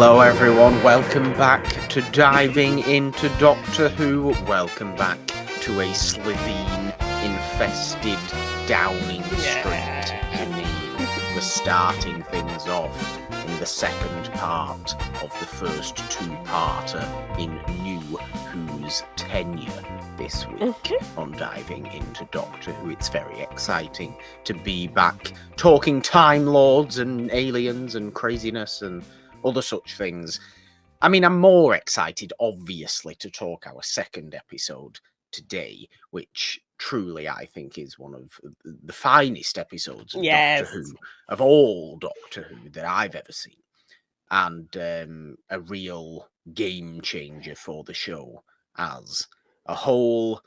Hello everyone, welcome back to Diving into Doctor Who. Welcome back to a Slitheen-infested Downing Street. Jeannine, we're starting things off in the second part of the first two-parter in NuWho's tenure this week on Diving into Doctor Who. It's very exciting to be back talking Time Lords and aliens and craziness and other such things. I mean, I'm more excited, obviously, to talk our second episode today, which truly I think is one of the finest episodes of Doctor Who, of all Doctor Who that I've ever seen, and a real game changer for the show as a whole.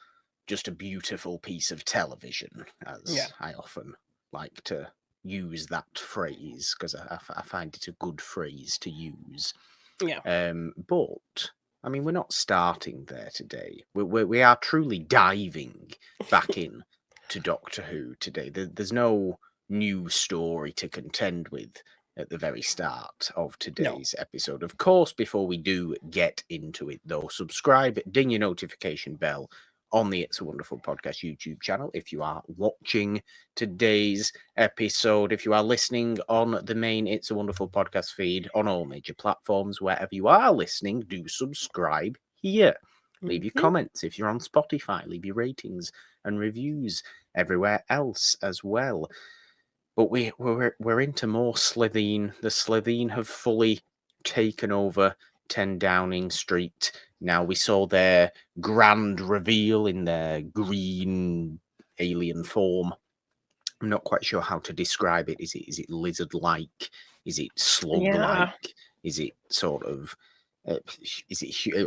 Just a beautiful piece of television, as I often like to use that phrase, because I find it a good phrase to use. But I mean, we're not starting there today. We are truly diving back in to Doctor Who today. There's no new story to contend with at the very start of today's episode. Of course, before we do get into it, though, subscribe, ding your notification bell on the It's a Wonderful Podcast YouTube channel if you are watching today's episode. If you are listening on the main It's a Wonderful Podcast feed on all major platforms, wherever you are listening, do subscribe here. Leave your comments. If you're on Spotify, leave your ratings and reviews everywhere else as well. But we're into more Slitheen. The Slitheen have fully taken over 10 Downing Street. Now, we saw their grand reveal in their green alien form. I'm not quite sure how to describe it. Is it lizard-like? Is it slug-like? Is it sort of... I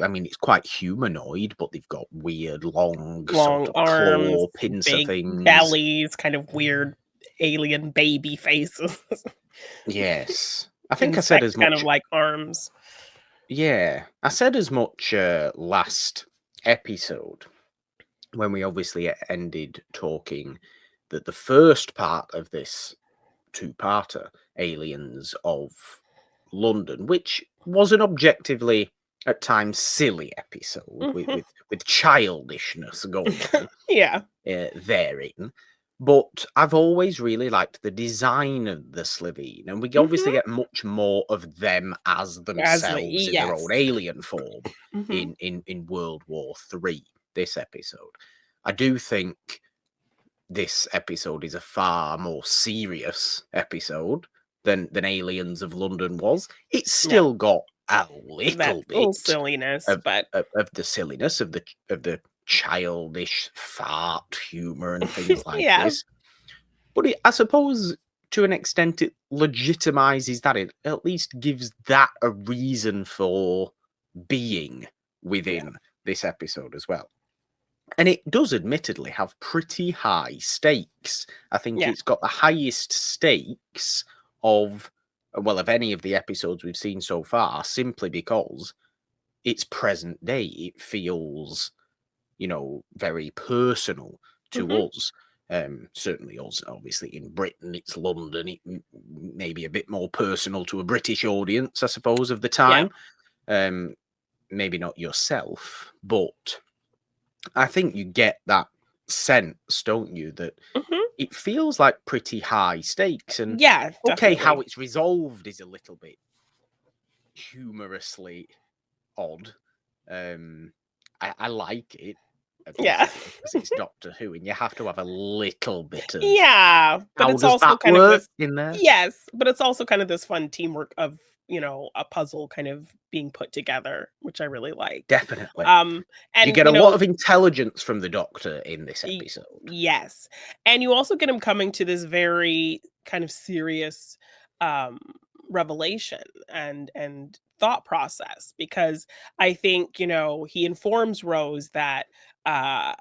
mean, it's quite humanoid, but they've got weird, long sort of arms, claw pincer big things. bellies, kind of weird alien baby faces. Yes. I think I said as much... kind of like arms. Yeah, I said as much last episode when we obviously ended talking that the first part of this two-parter, Aliens of London, which was an objectively, at times, silly episode with childishness going on therein. But I've always really liked the design of the Slitheen, and we obviously get much more of them as themselves in their own alien form in World War III, this episode. I do think this episode is a far more serious episode than Aliens of London was. It's still got a little bit silliness, of the silliness of the childish fart humor and things like this, but I suppose to an extent it legitimizes that. It at least gives that a reason for being within this episode as well. And it does admittedly have pretty high stakes. I think it's got the highest stakes of any of the episodes we've seen so far, simply because it's present day. It feels, very personal to us. Certainly us, obviously, in Britain, it's London. It may be a bit more personal to a British audience, I suppose, of the time. Maybe not yourself, but I think you get that sense, don't you, that it feels like pretty high stakes. And okay, how it's resolved is a little bit humorously odd. I like it. Because it's Doctor Who, and you have to have a little bit of but it's also kind of this, in there. But it's also kind of this fun teamwork of a puzzle kind of being put together, which I really like. Definitely. And you get a lot of intelligence from the Doctor in this episode. Yes, and you also get him coming to this very kind of serious revelation and thought process, because I think he informs Rose that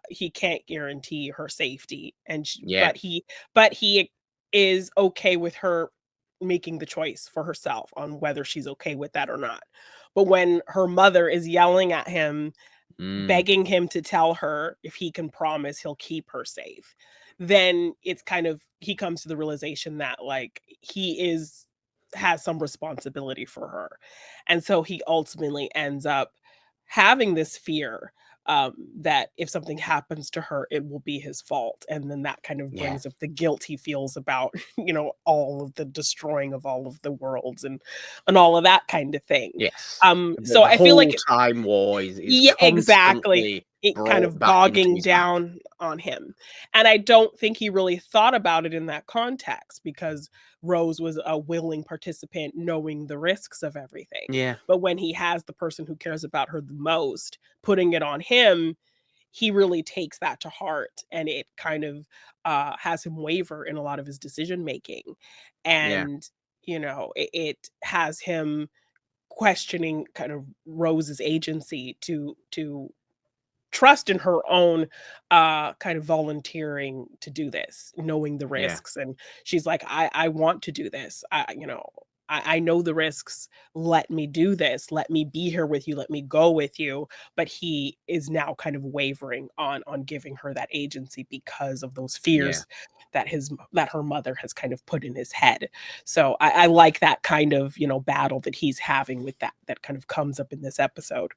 he can't guarantee her safety, and but he is okay with her making the choice for herself on whether she's okay with that or not. But when her mother is yelling at him, begging him to tell her if he can promise he'll keep her safe, then it's kind of, he comes to the realization that like he is has some responsibility for her. And so he ultimately ends up having this fear, that if something happens to her, it will be his fault. And then that kind of Yeah. brings up the guilt he feels about, all of the destroying of all of the worlds and all of that kind of thing. Yes. The So the I feel like whole time war is yeah, exactly. constantly It kind brought of back into bogging his mind. down on him. And I don't think he really thought about it in that context because Rose was a willing participant, knowing the risks of everything. Yeah, But when he has the person who cares about her the most putting it on him, he really takes that to heart, and it kind of has him waver in a lot of his decision making. yeah, And, it has him questioning kind of Rose's agency to trust in her own kind of volunteering to do this, knowing the yeah, risks. And she's like, I want to do this. I know the risks. Let me do this. Let me be here with you. Let me go with you. But he is now kind of wavering on giving her that agency because of those yeah. fears that her mother has kind of put in his head. So I like that kind of battle that he's having with that kind of comes up in this episode.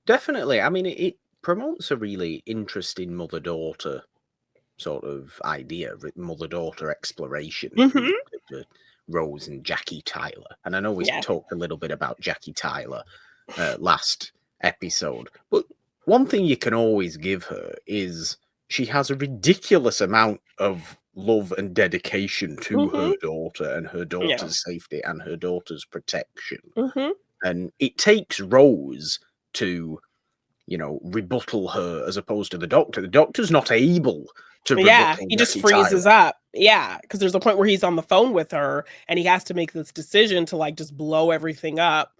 Definitely. I mean, it promotes a really interesting mother-daughter sort of idea, mother-daughter exploration, Hmm. really, of Rose and Jackie Tyler. And I know we Yeah. talked a little bit about Jackie Tyler last episode, but one thing you can always give her is she has a ridiculous amount of love and dedication to her Hmm. daughter and her Yeah. daughter's safety and her daughter's protection. Hmm. And it takes Rose to, rebuttal her as opposed to the Doctor. The Doctor's not able to Yeah, rebuttal he just Jackie Tyler. freezes up. Yeah, because there's a point where he's on the phone with her, and he has to make this decision to, like, just blow everything up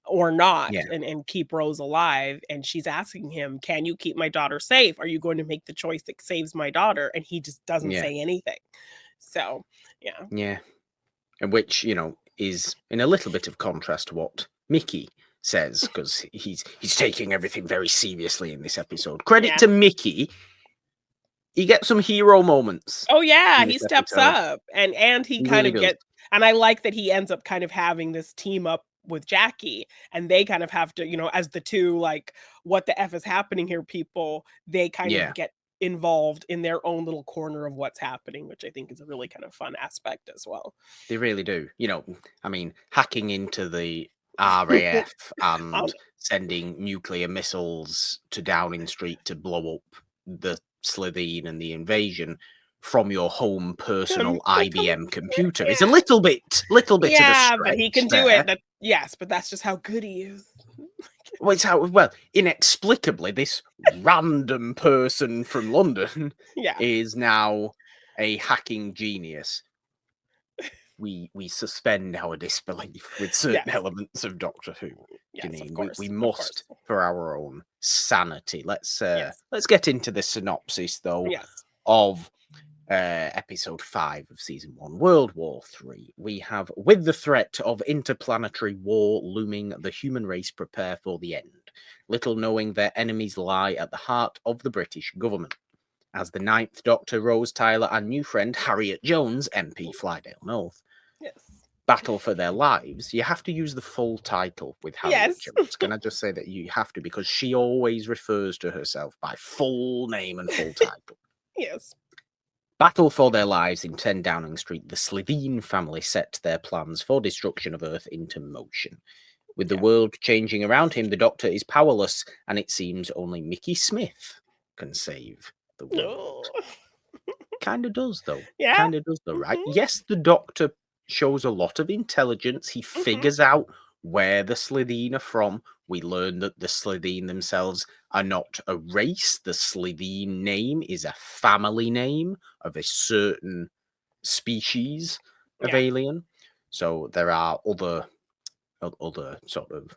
or not Yeah, and keep Rose alive, and she's asking him, "Can you keep my daughter safe? Are you going to make the choice that saves my daughter?" And he just doesn't yeah, say anything. So, yeah. yeah. And which, is in a little bit of contrast to what Mickey says, because he's taking everything very seriously in this episode. Credit Yeah. to Mickey, he gets some hero moments Oh, yeah, in he this steps episode. up, and he He kind really of does. get and I like that he ends up kind of having this team up with Jackie, and they kind of have to, as the 2, like, "What the F is happening here," people, they kind of Yeah, get involved in their own little corner of what's happening, which I think is a really kind of fun aspect as well. they really do. I mean, hacking into the RAF Um, and sending nuclear missiles to Downing Street to blow up the Slitheen and the invasion from your home personal IBM computer is a yeah. little bit of a Yeah, but stretch he can do there. it, yes, but that's just how good he is. Well, inexplicably, this random person from London Yeah. is now a hacking genius. We suspend our disbelief with certain Yes. elements of Doctor Who, Yes, of Jeannine. We course, of must, course. for our own sanity. Yes. Let's get into the synopsis though Yes. of episode 5 of season 1, World War III. We have, with the threat of interplanetary war looming, the human race prepare for the end, little knowing their enemies lie at the heart of the British government. As the Ninth Doctor, Rose Tyler, and new friend Harriet Jones, MP Flydale North, Yes. battle for their lives, you have to use the full title with Harriet Yes. Jones. Can I just say that you have to, because she always refers to herself by full name and full title. Yes. Battle for their lives in 10 Downing Street, the Slitheen family set their plans for destruction of Earth into motion. With the Yeah. world changing around him, the Doctor is powerless, and it seems only Mickey Smith can save the world. Oh. Kinda does, though. Yeah. Kinda does, though, right? Mhm. Yes, the Doctor shows a lot of intelligence. He Mhm. figures out where the Slitheen are from. We learn that the Slitheen themselves are not a race. The Slitheen name is a family name of a certain species of Yeah. alien. So there are other sort of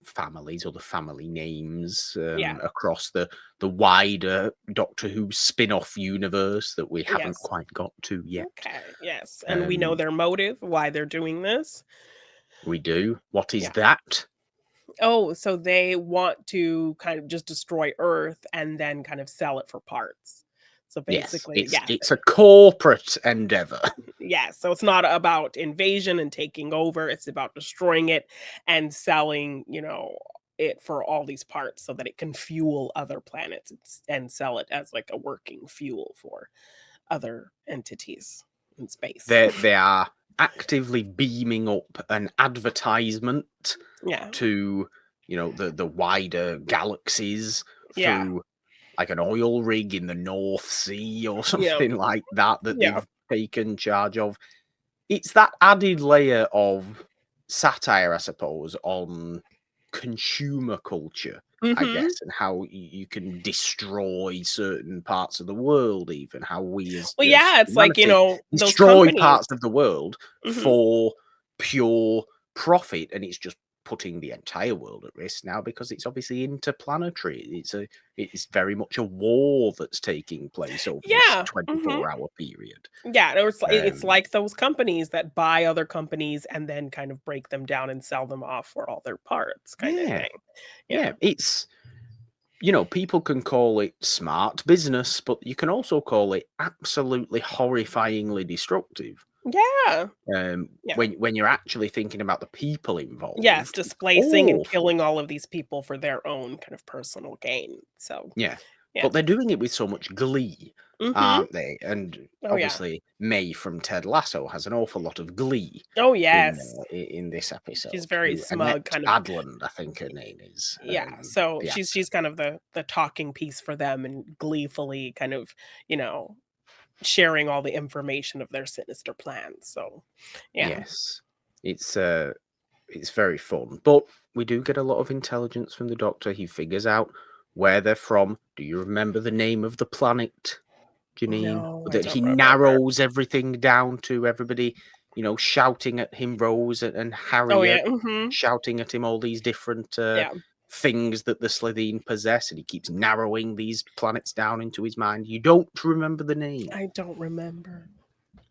families, other family names Yeah. across the wider Doctor Who spin-off universe that we haven't Yes. quite got to yet. Okay. Yes. And we know Um, their motive, why they're doing this. we do. What is Yeah. that? Oh, so they want to kind of just destroy Earth and then kind of sell it for parts. So Yes, basically, yeah, it's a corporate endeavor. yeah. So it's not about invasion and taking over. It's about destroying it and selling, it for all these parts so that it can fuel other planets and sell it as like a working fuel for other entities in space. They are actively beaming up an advertisement Yeah. to, the wider galaxies Yeah. through like an oil rig in the North Sea or Yeah. something like that Yeah. they've taken charge of. It's that added layer of satire, I suppose, on consumer culture, I Mhm. guess, and how you can destroy certain parts of the world, even how we Well, as yeah, it's like, humanity those destroy companies. parts of the world Mhm. for pure profit, and it's just putting the entire world at risk now because it's obviously interplanetary. It's very much a war that's taking place over this Yeah. Mhm. 24-hour period. Yeah, it's Um, like those companies that buy other companies and then kind of break them down and sell them off for all their parts kinda yeah, thing. Yeah. yeah, it's people can call it smart business, but you can also call it absolutely horrifyingly destructive. Yeah. Yeah. When you're actually thinking about the people Yes, involved, it's displacing and awful. killing all of these people for their own kind of personal gain. So, Yeah, yeah. but they're doing it with so much glee, Mhm. aren't they? And Oh, yeah. obviously, May from Ted Lasso has an awful lot of glee Oh, in yes. in this She's episode. very Who smug, Annette kind of. Adland, I think her name is. Yeah, so The she's actor. kind of the talking piece for them and gleefully kind of, you know, sharing all the information of their sinister plans. So, yeah. Yes, it's very fun, but we do get a lot of intelligence from the Doctor. He figures out where they're from. Do you remember the name of the planet, Jeannine? No, I That don't he remember. narrows everything down to everybody, shouting at him, Rose and Oh, yeah, Harriet, mhm. shouting at him all these different Yeah, things that the Slitheen possess, and he keeps narrowing these planets down into his mind. You don't remember the name. I don't remember.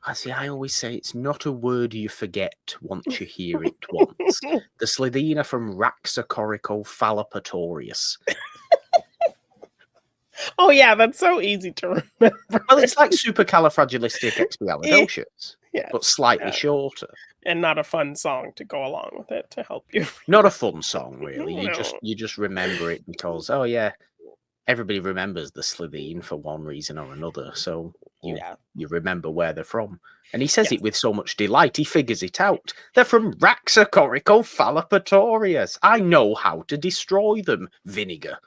I see, I always say it's not a word you forget once you hear it once. The Slitheen are from Raxacoricofallapatorius. Oh, yeah, that's so easy to remember. Well, it's like supercalifragilisticexpialidocious, but Yes, slightly shorter. and not a fun song to go along with it to help you. Not a fun song, really. You just No. you just remember it because, oh yeah, everybody remembers the Slitheen for one reason or another. So, well, Yeah, you remember where they're from. And he says yes. it with so much delight, he figures it out. They're from Raxacoricofallapatorius. I know how to destroy them. Vinegar,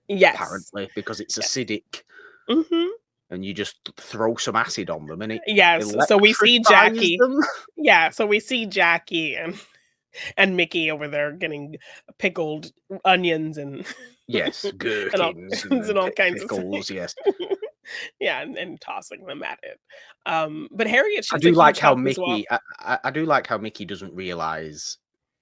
Yes. apparently, because it's Yes. acidic. Mhm. And you just throw some acid on them and it Yes, so we see electrifies Jackie. them. Yeah, so we see Jackie and Mickey over there getting pickled onions and Yes, and all gherkins and and all kinds of pickles, things. yes. Yeah, and tossing them at it. But Harriet, I she's a do like huge how help as well. Mickey I do like how Mickey doesn't realize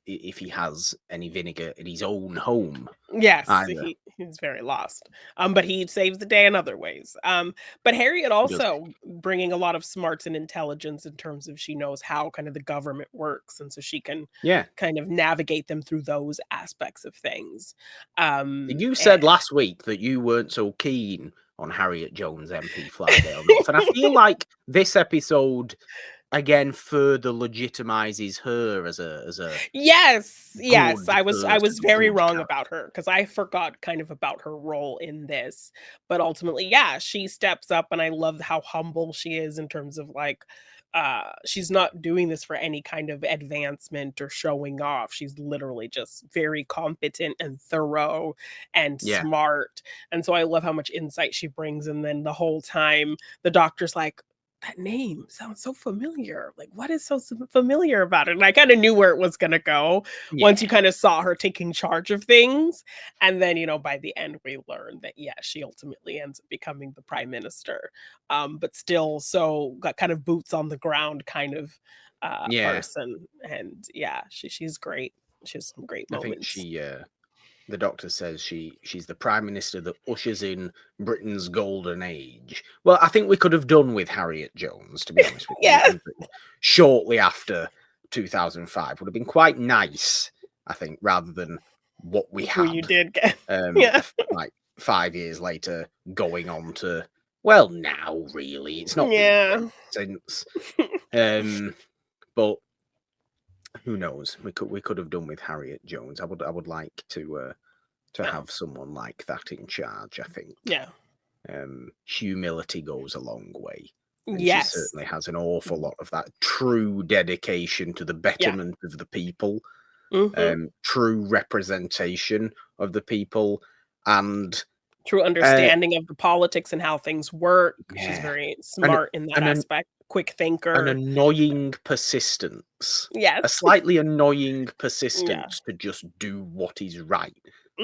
if he has any vinegar in his own home Yes, either. he's very lost. But he saves the day in other ways. But Harriet He does. also bringing a lot of smarts and intelligence in terms of she knows how kind of the government works, and so she can Yeah. kind of navigate them through those aspects of things. You And said last week that you weren't so keen on Harriet Jones MP Flydale North, and I feel like this episode again further legitimizes her as a yes, yes, good I was person, a very good wrong character. about her because I forgot kind of about her role in this. But ultimately, yeah, she steps up and I love how humble she is in terms of like she's not doing this for any kind of advancement or showing off. She's literally just very competent and thorough and Yeah. smart. And so I love how much insight she brings. And then the whole time the doctor's like, that name sounds so familiar. Like, what is so familiar about it? And I kind of knew where it was going to go once you Yeah. kind of saw her taking charge of things. And then, by the end, we learned that, yeah, she ultimately ends up becoming the prime minister. But still, so got kind of boots on the ground kind of Yeah. person. And yeah, she's great. She has some great I think moments. the doctor says she's the prime minister that ushers in Britain's golden age. Well, I think we could have done with Harriet Jones, to be honest with you, Yeah. in Britain shortly after 2005. Would have been quite nice, I think, rather than what we Who you had. did get. Yeah. Like 5 years later, going on to Well, now really, it's not been Yeah. great since. But who knows? We could have done with Harriet Jones. I would like to Yeah. have someone like that in charge. I think. Yeah. Humility goes a long way. And she Yes. certainly has an awful lot of that true dedication to the betterment of the people, true representation of the people, and True understanding of the politics and how things work. She's yeah, very and smart in that an aspect, quick an thinker. annoying persistence, Yes. a slightly annoying Yeah. persistence to just do what is right.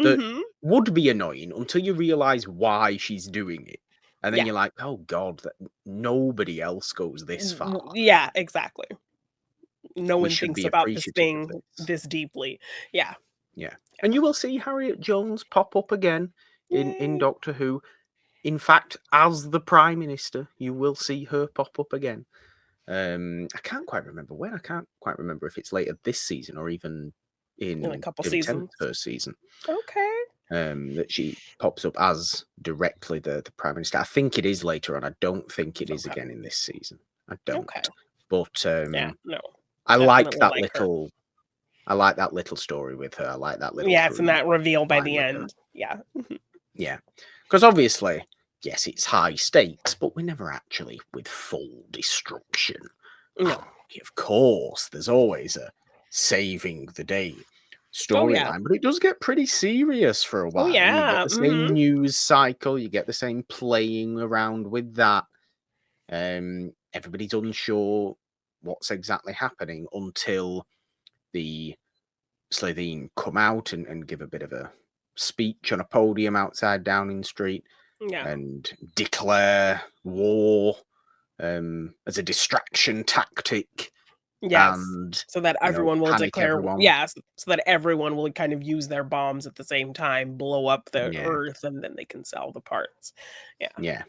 That Mhm. would be annoying until you realize why she's doing it. And then Yeah. you're like, oh God, that nobody else goes this far. Yeah, exactly. No We one should thinks be about this appreciative of thing this. this deeply. Yeah. Yeah. And you will see Harriet Jones pop up again in Yay. Doctor Who. In fact, as the Prime Minister, you will see her pop up again. I can't quite remember when. I can't quite remember if it's later this season or even In a in couple David seasons. Tennant's first season. Okay. That she pops up as directly the Prime Minister. I think it is later on. I don't think it is Okay. again in this season. I don't. Okay. But Yeah, no. I like Definitely that like her. little. I like that little story with her. I like that little. Yeah, it's in that reveal by line the with her. end. Yeah. Yeah, because obviously, yes, it's high stakes, but we're never actually with full destruction. No. Of course, there's always a saving the day Oh, yeah. storyline, but it does get pretty serious for a while. You yeah, get the same news cycle, you get the same playing around with that. Everybody's unsure what's exactly happening until the Slitheen come out and give a bit of a speech on a podium outside Downing Street Yeah. and declare war as a distraction tactic. Yes. And So that everyone will panic declare everyone. yes, so that everyone will kind of use their bombs at the same time, blow up the Yeah. Earth, and then they can sell the parts. Yeah. Yeah,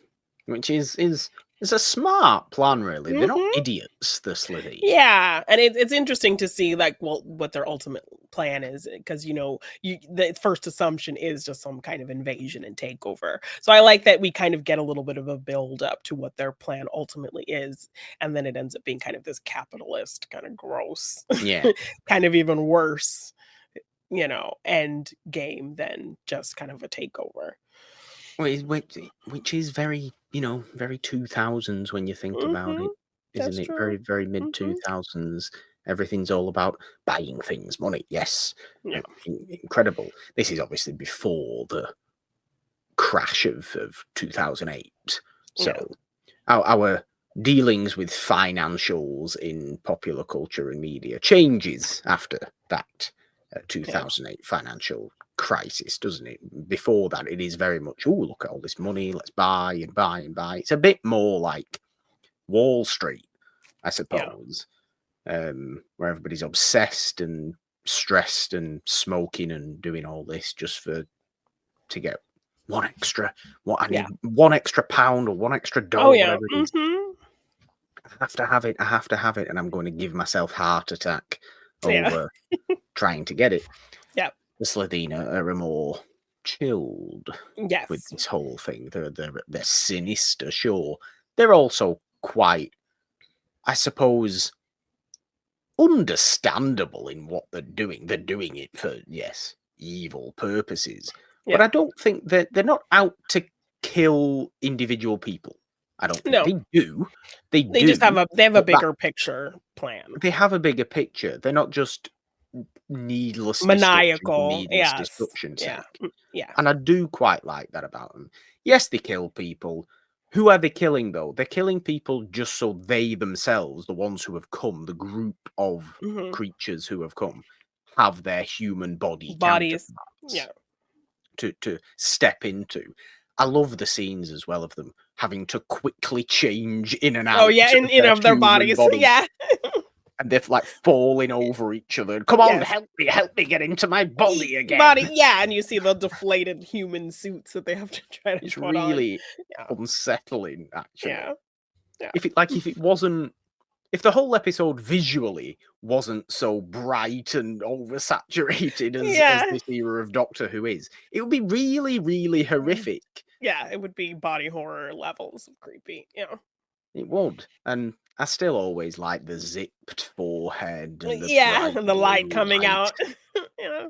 which is a smart plan, really. They're not Mhm. idiots, the Slitheen. Yeah, and it's interesting to see, like, well, what their ultimate plan is, because, the first assumption is just some kind of invasion and takeover. So I like that we kind of get a little bit of a build up to what their plan ultimately is, and then it ends up being kind of this capitalist, kind of gross, Yeah, kind of even worse, end game than just kind of a takeover. which is very very 2000s when you think about Mhm. it, isn't That's it? true. Very very mid Mhm. 2000s. Everything's all about buying things, money. Yes, Yeah. incredible. This is obviously before the crash of 2008. Yeah. So our dealings with financials in popular culture and media changes after that Yeah. 2008 financial crisis, doesn't it? Before that, it is very much, oh, look at all this money, let's buy and buy and buy. It's a bit more like Wall Street, I Yeah. suppose, where everybody's obsessed and stressed and smoking and doing all this just to get one extra, I Yeah. need one extra pound or one extra Oh, dollar, yeah. whatever it is. Mhm. I have to have it. I have to have it, and I'm going to give myself heart attack Yeah. over trying to get it. Yeah. The Slitheen are more chilled with Yes. this whole thing. They're sinister, sure. They're also quite, I suppose, understandable in what they're doing. They're doing it for, yes, evil purposes. But Yeah. I don't think they're not out to kill individual people. I don't think No, they do. They they just do, they have a but that bigger picture plan. they have a bigger picture. They're not just needless destruction for Maniacal, needless yes. destruction's Yeah, sake. yeah. And I do quite like that about them. Yes, they kill people. Who are they killing, though? They're killing people just so they themselves, the ones who have come, the group of Mhm. creatures who have come, have their human body Bodies. counterparts Yeah. to step into. I love the scenes as well of them having to quickly change in and Oh, out yeah, of in their of their human bodies. bodies. Yeah. And they're like falling over each other. Come on, Yes. help me get into my body again. Body, yeah, and you see the deflated human suits that they have to try to It's put on. really Yeah. unsettling, actually. Yeah. Yeah. If it wasn't, if the whole episode visually wasn't so bright and oversaturated as Yeah. this era of Doctor Who is, it would be really, really horrific. Yeah, it would be body horror levels of creepy. Yeah. It would. And I still always like the zipped forehead and the Yeah, bright and the light blue coming light. out. Yeah.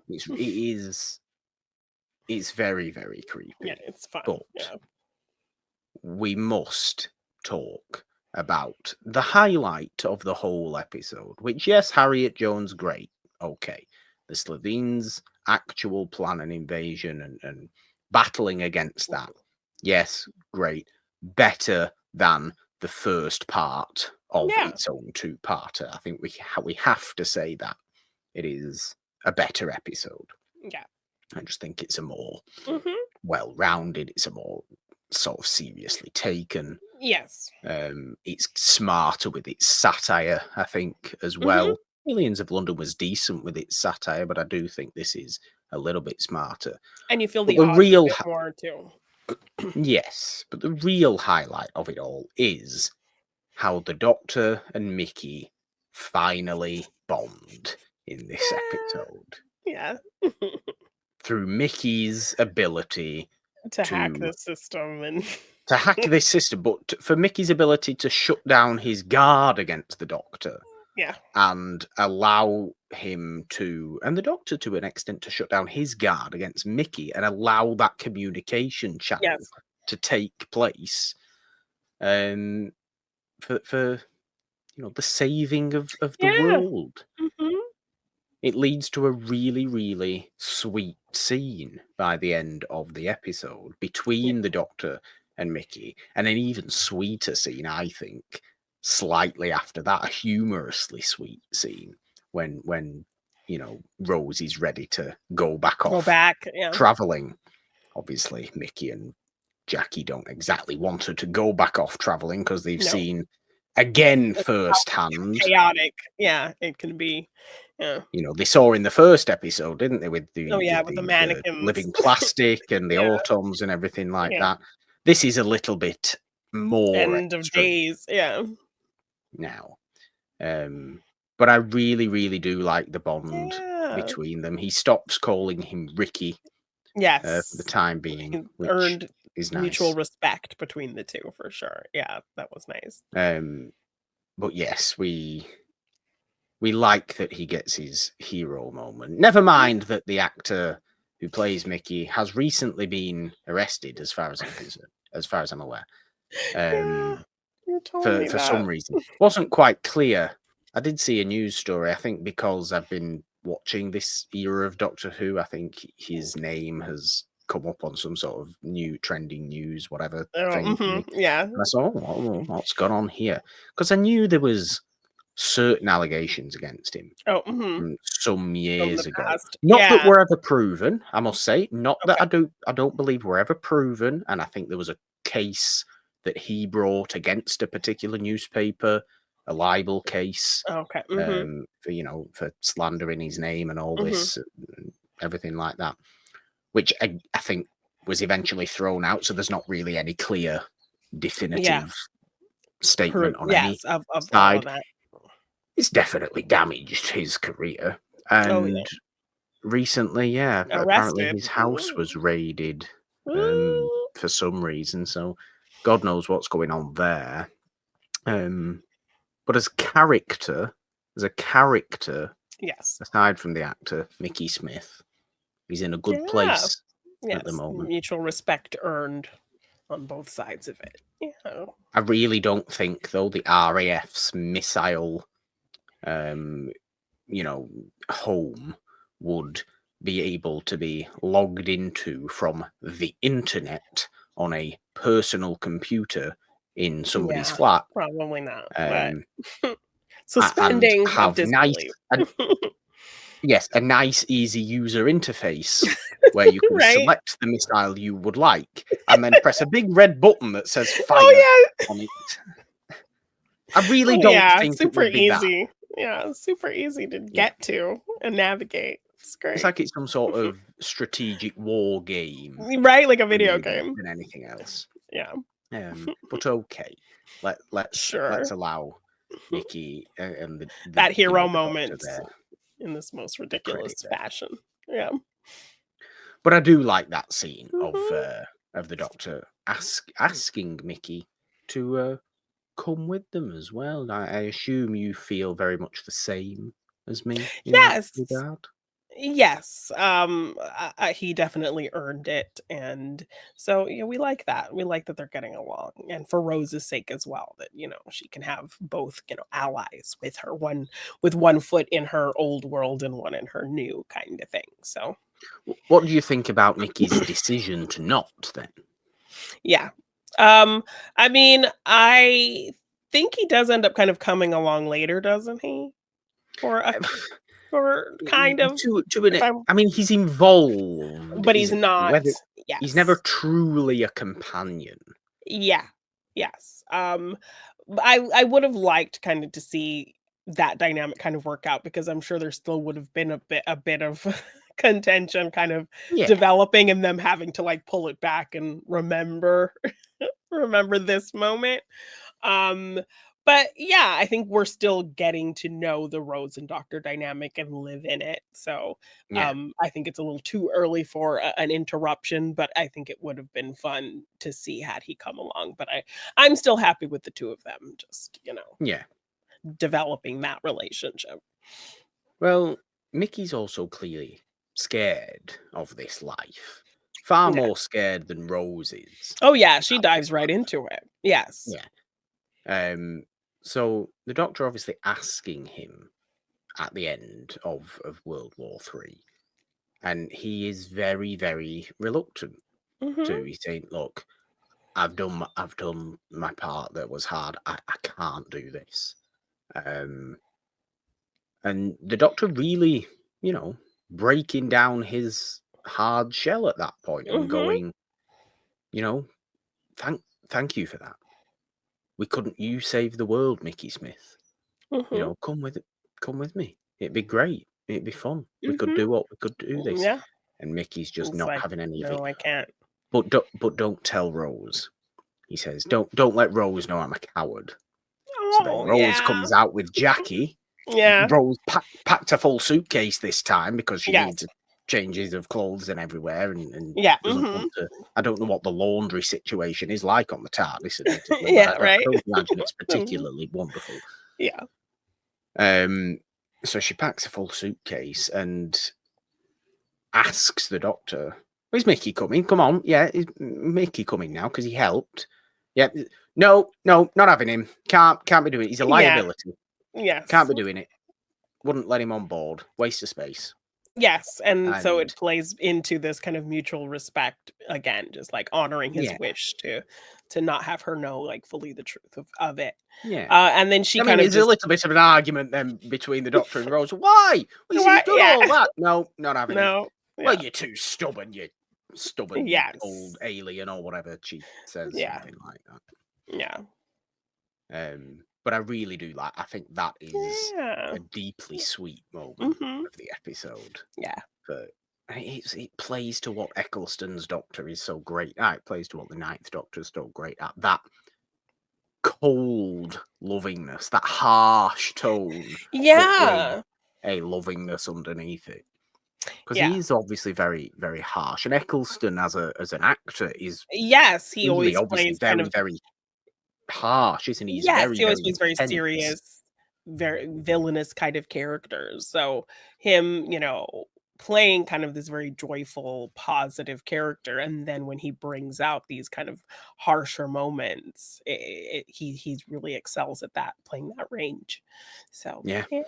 It's very, very Yeah, creepy. it's fun. But Yeah. we must talk about the highlight of the whole episode, which, yes, Harriet Jones, great. Okay. The Slitheen's actual plan and invasion and battling against that. Yes, great. Better than the first part of Yeah. its own two-parter. I think we have to say that it is a better episode. Yeah. I just think it's a more Mhm. well-rounded, it's a more sort of seriously taken. Yes. It's smarter with its satire, I think, as Mhm. well. Millions of London was decent with its satire, but I do think this is a little bit smarter. And you feel But the the odds a real bit more too. yes, but the real highlight of it all is how the Doctor and Mickey finally bond in this episode Yeah. through Mickey's ability To hack to the system and hack this system, but for Mickey's ability to shut down his guard against the Doctor yeah. and allow him to, and the Doctor to an extent, to shut down his guard against Mickey and allow that communication channel Yes. to take place, for the saving of the Yeah. world. Mhm. It leads to a really, really sweet scene by the end of the episode Yeah. between the Doctor and Mickey, and an even sweeter scene, I think, slightly after that, a humorously sweet scene when Rose is ready to go back Go off back. Yeah. traveling. Obviously, Mickey and Jackie don't exactly want her to go back off traveling because they've No. seen again That's how firsthand. chaotic. Yeah, it can be. Yeah. They saw in the first episode, didn't they, with Oh the yeah, the, with the the, the mannequins. living plastic and the Yeah. automs and everything like Yeah. that. This is a little bit more End of extreme days. Yeah. now. But I really, really do like the bond Yeah. between them. He stops calling him Ricky for the Yes. time being, He which earned is mutual nice. respect between the two for sure. Yeah, that was nice. But yes, we like that he gets his hero moment. Never mind that the actor who plays Mickey has recently been arrested, as far as I'm aware. Yeah, you're telling me For that. some reason, wasn't quite clear. I did see a news story. I think because I've been watching this era of Doctor Who, I think his name has come up on some sort of new trending news, whatever Oh, thing for me. yeah. And I saw, what's gone on here? Because I knew there was certain allegations against him Oh, from some from the years ago. past. Not that Yeah. we're ever proven, I must say. Not that Okay. I don't believe we're ever proven. And I think there was a case that he brought against a particular newspaper, a libel case, Okay. for slandering his name and all Mhm. this, and everything like that, which I think was eventually thrown out. So there's not really any clear, Yeah. definitive statement on any Yes, of all of side. that. It's definitely damaged his career. Oh, yeah. And recently, yeah, apparently Arrested. his house was raided Ooh. for some reason. So God knows what's going on there. But as a character, Yes. aside from the actor Mickey Smith, he's in a good Yeah. place at the Yes. moment. Mutual respect earned on both sides of it. Yeah. I really don't think, though, the RAF's missile, home would be able to be logged into from the internet on a personal computer in somebody's Yeah. flat, Probably not. But um, and suspending of have disbelief. a nice, easy user interface where you can Right? select the missile you would like and then press a big red button that says fire Oh, yeah. on it. I really Oh, don't yeah. think it Super would be that. easy. Yeah. Super easy to Yeah. get to and navigate. It's It's great. like it's some sort of strategic war game Right? Like a video really game. than anything else. Yeah. But okay, let's Sure. allow Mickey and the That hero the Doctor moment there in this most the credit ridiculous there. fashion. Yeah. But I do like that scene of Mhm. of the Doctor asking Mickey to come with them as well. I assume you feel very much the same as me in that Yes. regard. Yes, he definitely earned it, and so, we like that. We like that they're getting along, and for Rose's sake as well, that, she can have both, allies with her, one with one foot in her old world and one in her new kind of thing, so, What do you think about Mickey's decision to not then? yeah. I mean, I think he does end up kind of coming along later, doesn't he? For a for kind of, To if I'm I mean, he's involved, but he's isn't he? not. Whether he's never Yes. truly a companion. Yeah. Yes. I would have liked kind of to see that dynamic kind of work out because I'm sure there still would have been a bit of contention kind of Yeah, developing and them having to like pull it back and remember this moment. Um, but yeah, I think we're still getting to know the Rose and Doctor dynamic and live in it. So yeah, I think it's a little too early for an interruption, but I think it would have been fun to see had he come along. But I'm still happy with the two of them, just yeah. developing that relationship. Well, Mickey's also clearly scared of this life. Far Yeah. more scared than Rose is Oh yeah, at she that dives right moment. into it. Yes. Yeah. So the Doctor obviously asking him at the end of World War Three, and he is very, very reluctant Hmm. to. He's saying, "Look, I've done my part. That was hard. I can't do this." Um, and the Doctor really, breaking down his hard shell at that point and Hmm. going, you know, thank thank you for that. We couldn't. You saved the world, Mickey Smith. Hmm. Come with me. It'd be great. It'd be fun. We could Hmm. do what we could do this. Yeah. And Mickey's just It's not like, having any of it. no, I can't. But don't tell Rose. He says, don't let Rose know I'm a coward. So then Oh Rose yeah. comes out with Jackie. Yeah. Rose packed a full suitcase this time because she Yes. needs changes of clothes and everywhere and Yeah. doesn't Hmm. want to. I don't know what the laundry situation is like on the TARDIS, admittedly, but Yeah. I Right. don't imagine it's Mhm. particularly wonderful. Yeah. Um, so she packs a full suitcase and asks the Doctor, "Is Mickey coming? Come on, yeah, is Mickey coming now? Because he helped." Yeah, no, not having him. Can't be doing it. He's a Yeah. liability. Can't Yes. be doing it. Wouldn't let him on board. Waste of space. Yes. And so And it plays into this kind of mutual respect again, just like honoring his yeah, wish to not have her know like fully the truth of it. yeah. And then she I mean, kind of there's a just little bit of an argument then between the Doctor and Rose. Why? He's what? done Yeah. all that. No, not having it. No. Well, Yeah. you're too stubborn, you stubborn old Yes. alien or whatever. She says Yeah. something like that. Yeah. But I really do like. I think that is Yeah. a deeply sweet moment Hmm. of the episode. Yeah. But it plays to what Eccleston's Doctor is so great at. It plays to what the Ninth Doctor's so great at. That cold lovingness, that harsh tone, but with Yeah. a lovingness underneath it. Because Yeah. he is obviously very, very harsh, and Eccleston as an actor is Yes, he really always obviously plays kind very, of. very harsh, isn't he? He's Yes, very, he always very plays very intense. serious, very villainous kind of characters. So him, playing kind of this very joyful, positive character, and then when he brings out these kind of harsher moments, he really excels at that, playing that range. So Yeah. yeah,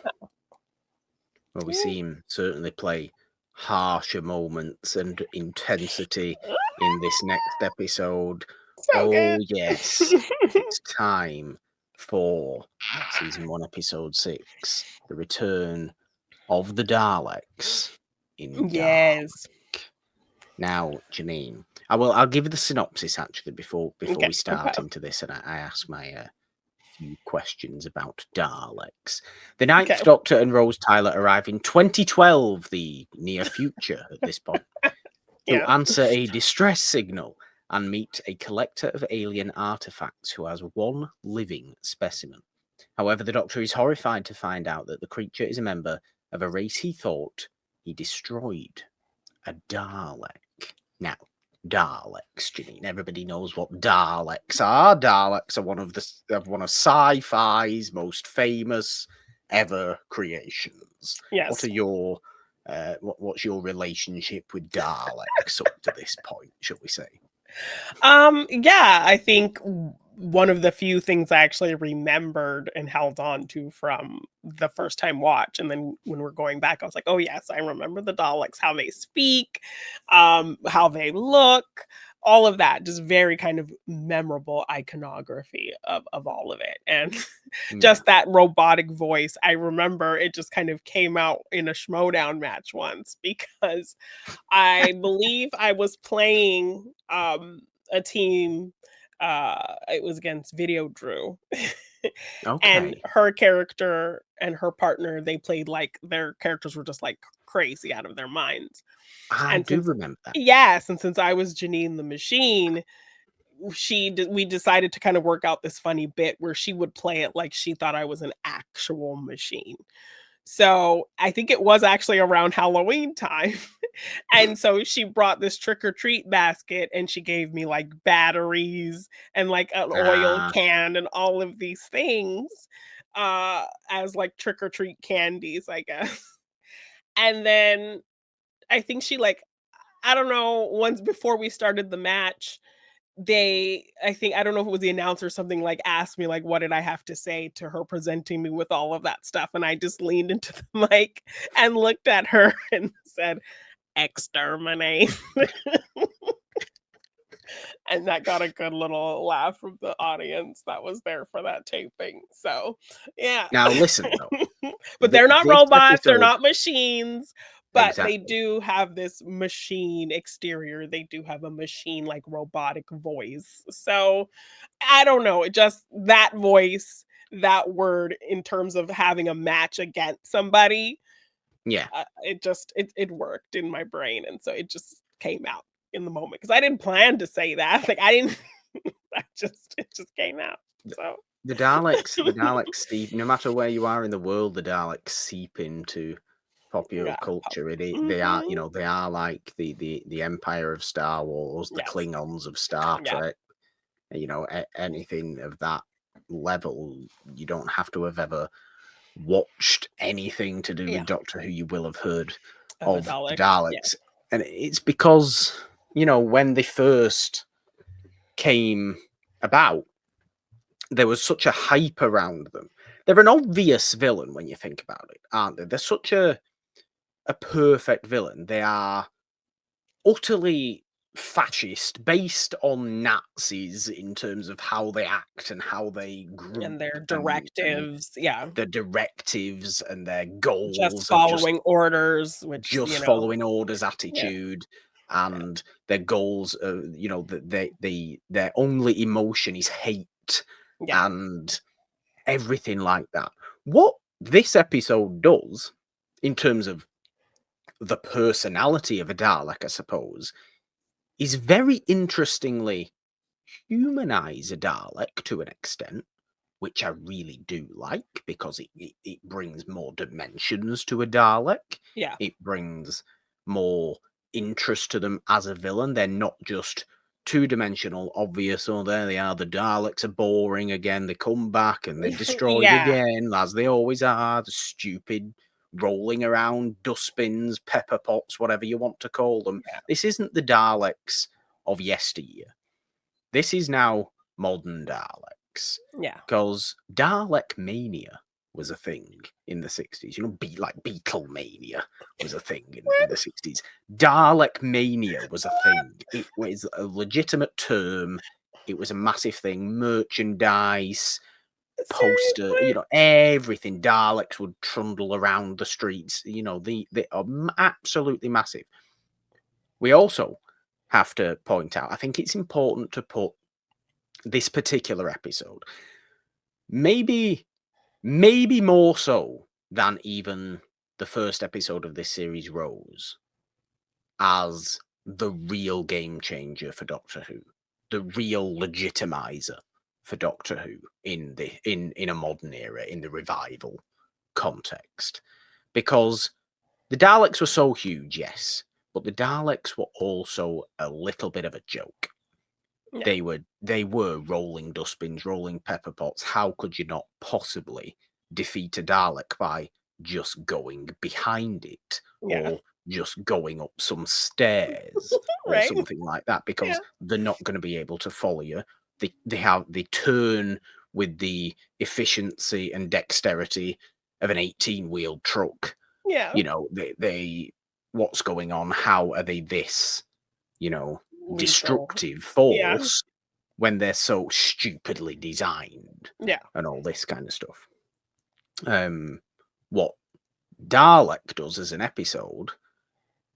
Well, we yeah. see him certainly play harsher moments and intensity in this next episode. So Oh, good. yes. It's time for season 1, episode 6, the return of the Daleks in Dark. Yes. Now, Jeannine, I'll give you the synopsis actually before Okay. we start into this, and I ask my few questions about Daleks. The Okay. Ninth Doctor and Rose Tyler arrive in 2012, the near future at this point, to Yeah. answer a distress signal and meet a collector of alien artifacts who has one living specimen. However, the Doctor is horrified to find out that the creature is a member of a race he thought he destroyed, a Dalek. Now, Daleks, Jeannine? Everybody knows what Daleks are. Daleks are one of sci-fi's most famous ever creations. Yes. What are your what's your relationship with Daleks up to this point, shall we say? Yeah, I think one of the few things I actually remembered and held on to from the first time watch, and then when we're going back, I was like, oh yes, I remember the Daleks, how they speak, how they look, all of that, just very kind of memorable iconography of all of it. And Yeah. just that robotic voice, I remember it just kind of came out in a Schmodown match once because I believe I was playing a team, it was against Video Drew. And Okay. her character and her partner, they played like their characters were just like crazy out of their minds. I And do since remember that. yes, and since I was Jeannine the Machine, we decided to kind of work out this funny bit where she would play it like she thought I was an actual machine. So I think it was actually around Halloween time. And so she brought this trick or treat basket and she gave me like batteries and like an oil Ah, can and all of these things as like trick or treat candies, I guess. And then I think she like I don't know, once before we started the match, I think I don't know if it was the announcer or something like asked me like what did I have to say to her presenting me with all of that stuff, and I just leaned into the mic and looked at her and said exterminate. And that got a good little laugh from the audience that was there for that taping. So, yeah. now listen though. But they're not This robots, they're episode not machines, but they exactly. do have this machine exterior. They do have a machine like robotic voice. So, I don't know, it just that voice, that word in terms of having a match against somebody, Yeah. it worked in my brain, and so it just came out in the moment because I didn't plan to say that. Like I didn't. It just came out. So The Daleks seep. No matter where you are in the world, the Daleks seep into popular yeah, culture. They are, hmm they are like the Empire of Star Wars, the yes, Klingons of Star yeah, Trek. Anything of that level. You don't have to have ever watched anything to do yeah. with Doctor Who. You will have heard Of a of the Dalek, yeah, Daleks, and it's because when they first came about, there was such a hype around them. They're an obvious villain when you think about it, aren't they? They're such a perfect villain. They are utterly fascist, based on Nazis in terms of how they act and how they group and their and directives, yeah, the directives and their just goals of following orders, which just following orders yeah, attitude, yeah, and their goals are, that their only emotion is hate yeah, and everything like that. What this episode does, in terms of the personality of a Dalek, I suppose, is very interestingly humanize a Dalek to an extent, which I really do like because it brings more dimensions to a Dalek. yeah, It brings more interest to them as a villain. They're not just two-dimensional, obvious, oh, there they are, the Daleks are boring again, they come back and they're destroyed yeah, again, as they always are, the stupid rolling around dustbins, pepper pots, whatever you want to call them. yeah, This isn't the Daleks of yesteryear. This is now modern Daleks, yeah. because Dalek mania was a thing in the 60s. Like Beatlemania was a thing in the 60s. Dalek mania was a thing. It was a legitimate term. It was a massive thing. Merchandise, poster, Seriously? everything. Daleks would trundle around the streets. They are absolutely massive. We also have to point out, I think it's important to put this particular episode, maybe more so than even the first episode of this series, Rose, as the real game changer for Doctor Who, the real legitimizer for Doctor Who in a modern era, in the revival context. Because the Daleks were so huge, yes, but the Daleks were also a little bit of a joke. Yeah. They were rolling dustbins, rolling pepper pots. How could you not possibly defeat a Dalek by just going behind it Yeah. or just going up some stairs or Right. something like that? Because Yeah. they're not going to be able to follow you. They turn with the efficiency and dexterity of an 18-wheeled truck. Yeah. You know, they what's going on? How are they this, Lethal. destructive Yeah. force when they're so stupidly designed Yeah. and all this kind of stuff? What Dalek does as an episode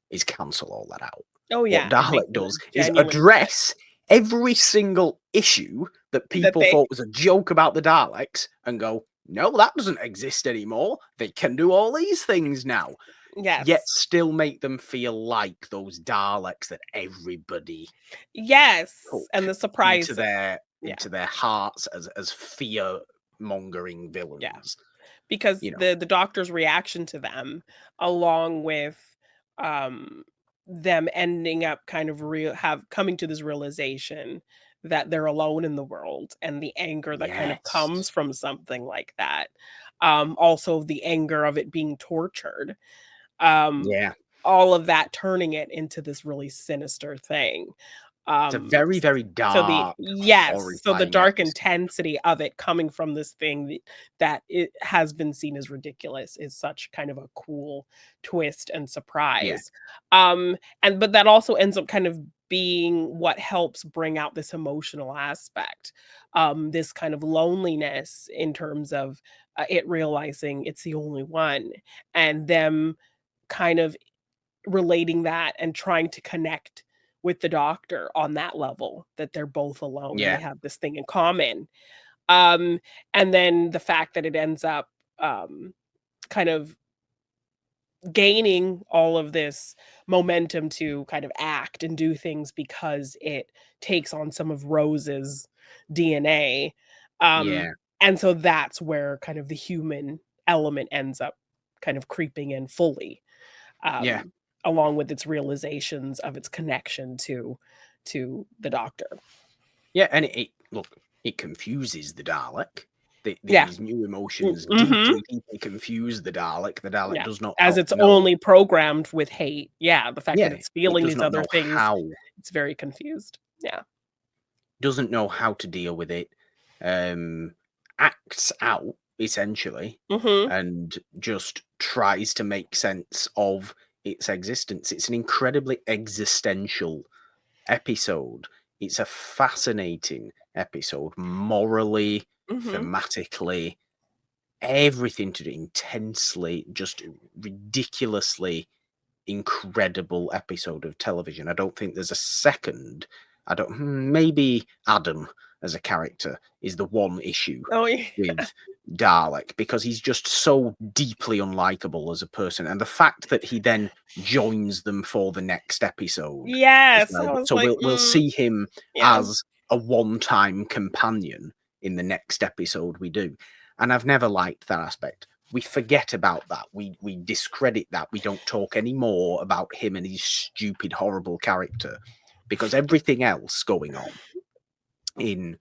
is cancel all that out. Oh, What yeah. I think Dalek the does is genuine address every single issue that that people they thought was a joke about the Daleks and go, no, that doesn't exist anymore. They can do all these things now. Yet Yes. still make them feel like those Daleks that everybody Yes. took And the surprise. into Yeah. their hearts as fear mongering villains. Because You know, the doctor's reaction to them, along with them ending up kind of coming to this realization that they're alone in the world, and the anger that kind of comes yes, from something like that. Also the anger of it being tortured. Um, yeah, all of that turning it into this really sinister thing. it's a very, S very so the dark, yes, so the horrifying dark episode. intensity of it coming from this thing that it has been seen as ridiculous is such kind of a cool twist and Yeah, surprise. And but that also ends up kind of being what helps bring out this emotional aspect, this kind of loneliness in terms of, it realizing it's the only one, and them kind of relating that and trying to connect with the doctor on that level, that they're both alone and they yeah, have this thing in common. Um, and then the fact that it ends up, kind of gaining all of this momentum to kind of act and do things because it takes on some of Rose's DNA. Um, yeah, and so that's where kind of the human element ends up kind of creeping in fully, yeah, along with its realizations of its connection to the doctor. yeah. And look, it confuses the Dalek. Yeah. These new Mm, emotions mhm. deeply, deeply confuse the Dalek. The Dalek Yeah. does not As it's know. only programmed with hate. Yeah, the fact that Yeah, it's it feeling does these not other know things, how. it's very confused. Yeah. Doesn't know how to deal with it. Acts out essentially, Mhm. and just tries to make sense of its existence. It's an incredibly existential episode. It's a fascinating episode, morally, Mhm. thematically, everything to do, intensely, just ridiculously incredible episode of television. I don't think there's a second. Maybe Adam as a character is the one issue Oh, yeah. with Dalek, because he's just so deeply unlikable as a person, and the fact that he then joins them for the next episode as Yes, well. I was So like, we'll see him yeah. as a one-time companion in the next episode we do, and I've never liked that aspect. We forget about that. We discredit that. We don't talk anymore about him and his stupid, horrible character, because everything else going on in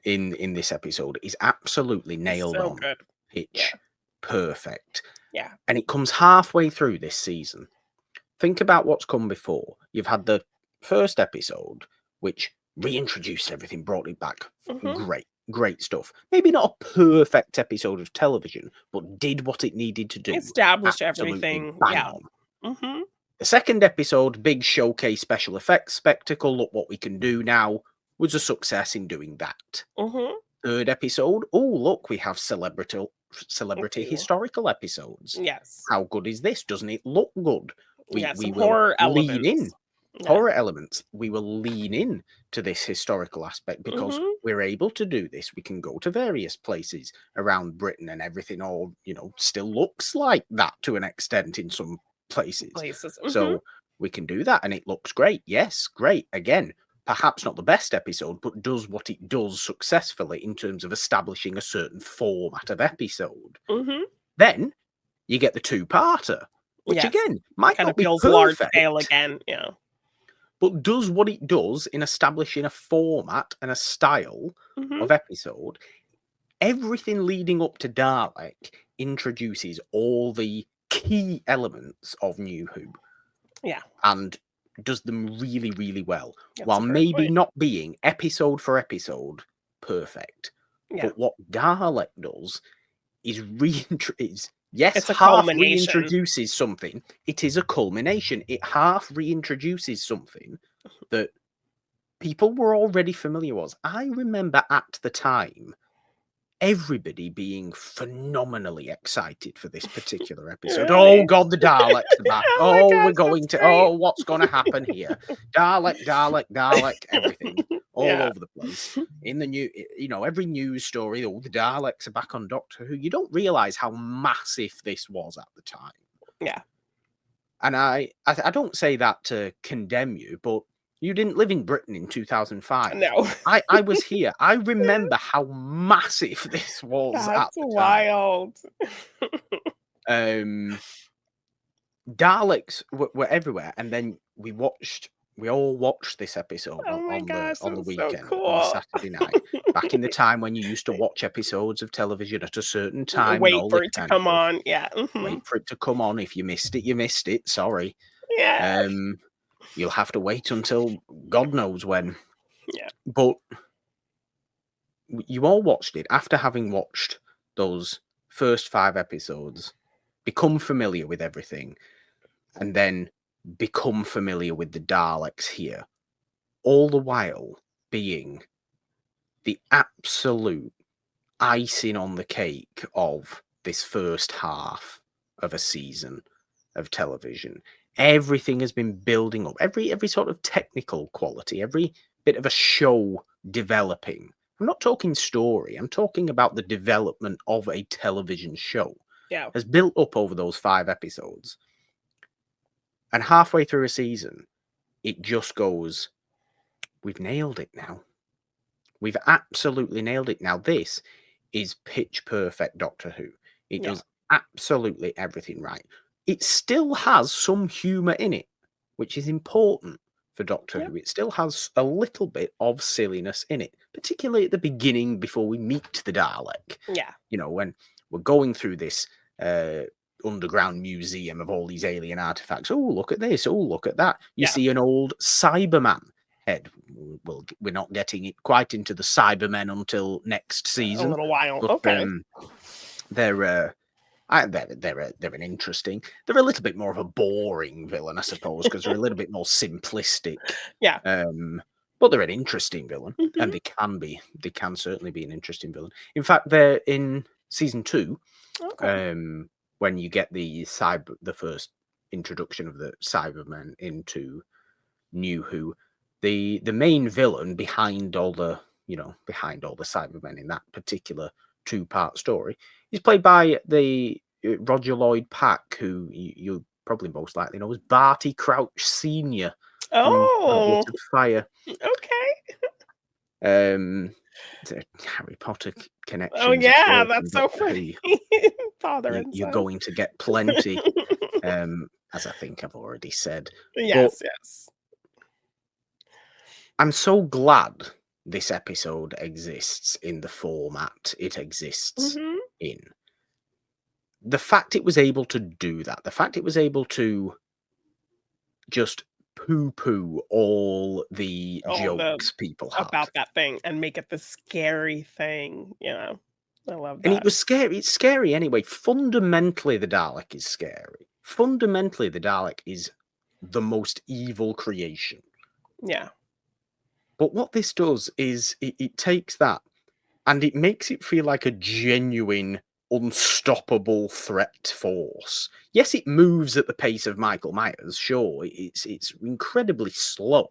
in this episode is absolutely It's nailed so on, good. Yeah. pitch perfect, Yeah. and it comes halfway through this season. Think about what's come before. You've had the first episode, which reintroduced everything, brought it back. Mhm. Great stuff. Maybe not a perfect episode of television, but did what it needed to do. Established Absolutely everything. bang Yeah. on. Mhm. The second episode, big showcase special effects spectacle, look what we can do now, was a success in doing that. Mhm. Third episode, oh look, we have celebrity Okay. historical episodes. Yes. How good is this? Doesn't it look good? Yeah, We some will horror lean in. elements. Yeah. Horror elements. We will lean in to this historical aspect because Mhm. we're able to do this. We can go to various places around Britain, and everything all, still looks like that to an extent in some places. Places. Mhm. So we can do that, and it looks great. Yes, great. Again, perhaps not the best episode, but does what it does successfully in terms of establishing a certain format of episode. Mhm. Then you get the two-parter, which Yes. again might Kind not of be feels large scale perfect, again. Yeah. but does what it does in establishing a format and a style Mhm. of episode. Everything leading up to Dalek introduces all the key elements of New Who Yeah. and does them really, really well, That's while a great maybe point. not being episode for episode perfect. Yeah. But what Dalek does is yes, It's a half culmination. reintroduces something. It is a culmination. It half reintroduces something that people were already familiar with. I remember at the time everybody being phenomenally excited for this particular episode. Oh Really? God, the Daleks are back. Oh my Oh, we're gosh, going that's to. great. Oh, what's going to happen here? Dalek, Dalek, Dalek. Everything all Yeah. over the place. In the new, every news story. Oh, the Daleks are back on Doctor Who. You don't realize how massive this was at the time. Yeah. And I don't say that to condemn you, but you didn't live in Britain in 2005. No. I was here. I remember how massive this was at That's the time. wild. Daleks were everywhere, and then we all watched this episode Oh my on the gosh, that was so weekend, on a cool. Saturday night. Back in the time when you used to watch episodes of television at a certain time and Wait all for this it to kind of come stuff. on. Yeah. Wait for it to come on. If you missed it, you missed it. Sorry. Yeah. You'll have to wait until God knows when. Yeah. But you all watched it after having watched those first 5 episodes, become familiar with everything, and then become familiar with the Daleks here, all the while being the absolute icing on the cake of this first half of a season of television. Everything has been building up, every sort of technical quality, every bit of a show developing. I'm not talking story, I'm talking about the development of a television show. Yeah. Has built up over those 5 episodes. And halfway through a season, it just goes, we've nailed it now. We've absolutely nailed it. Now, this is pitch perfect Doctor Who. It Yeah. does absolutely everything right. It still has some humour in it, which is important for Doctor Yeah. Who. It still has a little bit of silliness in it, particularly at the beginning before we meet the Dalek. Yeah. When we're going through this underground museum of all these alien artifacts. Oh, look at this. Oh, look at that. You see an old Cyberman head. Well, we're not getting it quite into the Cybermen until next season. A little while. But, Okay. they're an interesting. They're a little bit more of a boring villain, I suppose, because they're a little bit more simplistic. Yeah. But they're an interesting villain, and they can certainly be an interesting villain. In fact, they're in season 2. Okay. When you get the first introduction of the Cybermen into New Who, the main villain behind all the Cybermen in that particular 2-part story is played by the Roger Lloyd Pack, who you probably most likely know as Barty Crouch Senior from Oh. Goblet of Fire. Okay. It's a Harry Potter connections. Oh yeah, that's so funny. Father and You're son. going to get plenty, as I think I've already said. Yes. I'm so glad this episode exists in the format it exists in. The fact it was able to do that, the fact it was able to just poo-poo all the jokes people had. About that thing and make it the scary thing, I love that. And it was scary. It's scary anyway. Fundamentally, the Dalek is scary. Fundamentally, the Dalek is the most evil creation. Yeah. But what this does is it takes that and it makes it feel like a genuine, unstoppable threat force. Yes, it moves at the pace of Michael Myers. Sure, it's incredibly slow.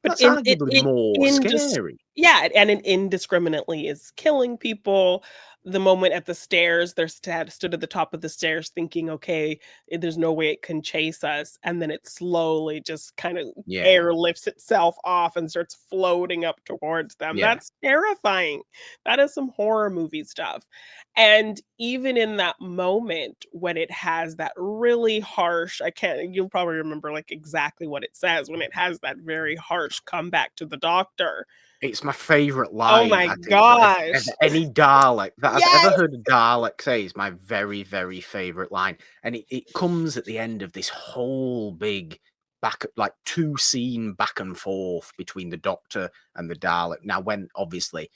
But that's arguably more scary. Yeah, and it indiscriminately is killing people. the moment at the stairs, they're stood at the top of the stairs thinking, "Okay, there's no way it can chase us," and then it slowly just kind of Yeah, air lifts itself off and starts floating up towards them. yeah. That's terrifying. That is some horror movie stuff. And even in that moment when it has that really harsh, I can't you'll probably remember, like, exactly what it says when it has that very harsh comeback to the doctor. It's my favourite Oh line, my I think, of gosh. any Dalek that I've ever Yes! heard a Dalek say is my very, very favourite line, and it comes at the end of this whole big like 2-scene back and forth between the Doctor and the Dalek. Now, when obviously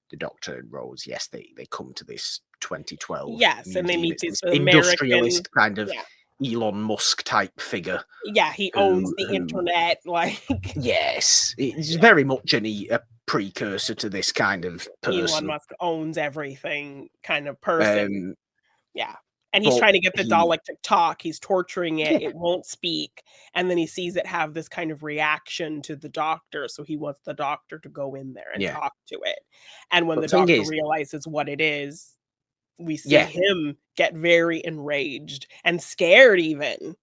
the Doctor and Rose, yes, they come to this 2012 Yes, and they museum. meet It's this this American. industrialist kind of Yeah. Elon Musk type figure Yeah, he owns the who internet, like, yes, it's yeah, very much a precursor to this kind of Elon person. Musk owns everything kind of person. Um, Yeah, and he's but trying to get the he Dalek to talk, he's torturing it, yeah, it won't speak, and then he sees it have this kind of reaction to the doctor, so he wants the doctor to go in there and yeah. talk to it, and when But the the thing doctor is realizes what it is, we see yeah, him get very enraged and scared even.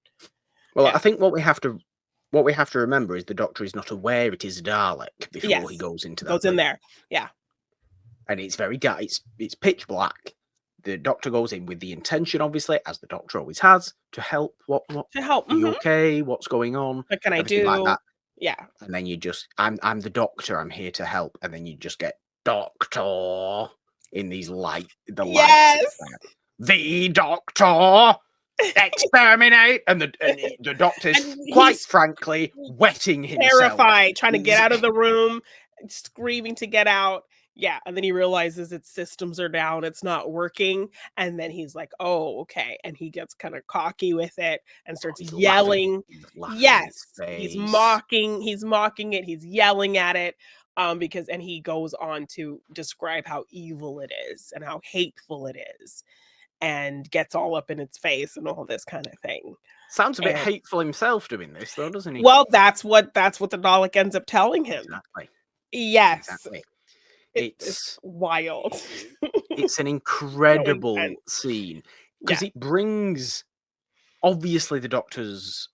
well, I Yeah. think what we have to remember is the Doctor is not aware it is a Dalek before he Yes. goes into that Goes in room, there. Yeah. and it's very dark. It's pitch black. The Doctor goes in with the intention, obviously, as the Doctor always has, to help. What? To help. Are you Mhm. okay? What's going on? What can I Everything like do? that. Yeah. And then you just, I'm the Doctor. I'm here to help. And then you just get Doctor in the lights. It's Yes! like, the Doctor exterminate, and the Doctor's And quite he's frankly wetting himself. terrified, trying to get He's out of the room, screaming to get out. Yeah, and then he realizes its systems are down, it's not working, and then he's like, "Oh, okay," and he gets kinda cocky with it and starts he's laughing. yelling. He's laughing in its Yes, face. he's mocking it, he's yelling at it, because and he goes on to describe how evil it is and how hateful it is, and gets all up in its face and all this kinda thing, Sounds a bit and hateful himself doing this, though, doesn't he? well, that's what the Dalek ends up telling him. Exactly. Yes, Exactly. it's It's wild. it's an So incredible intense. scene because Yeah, it brings obviously the Doctor's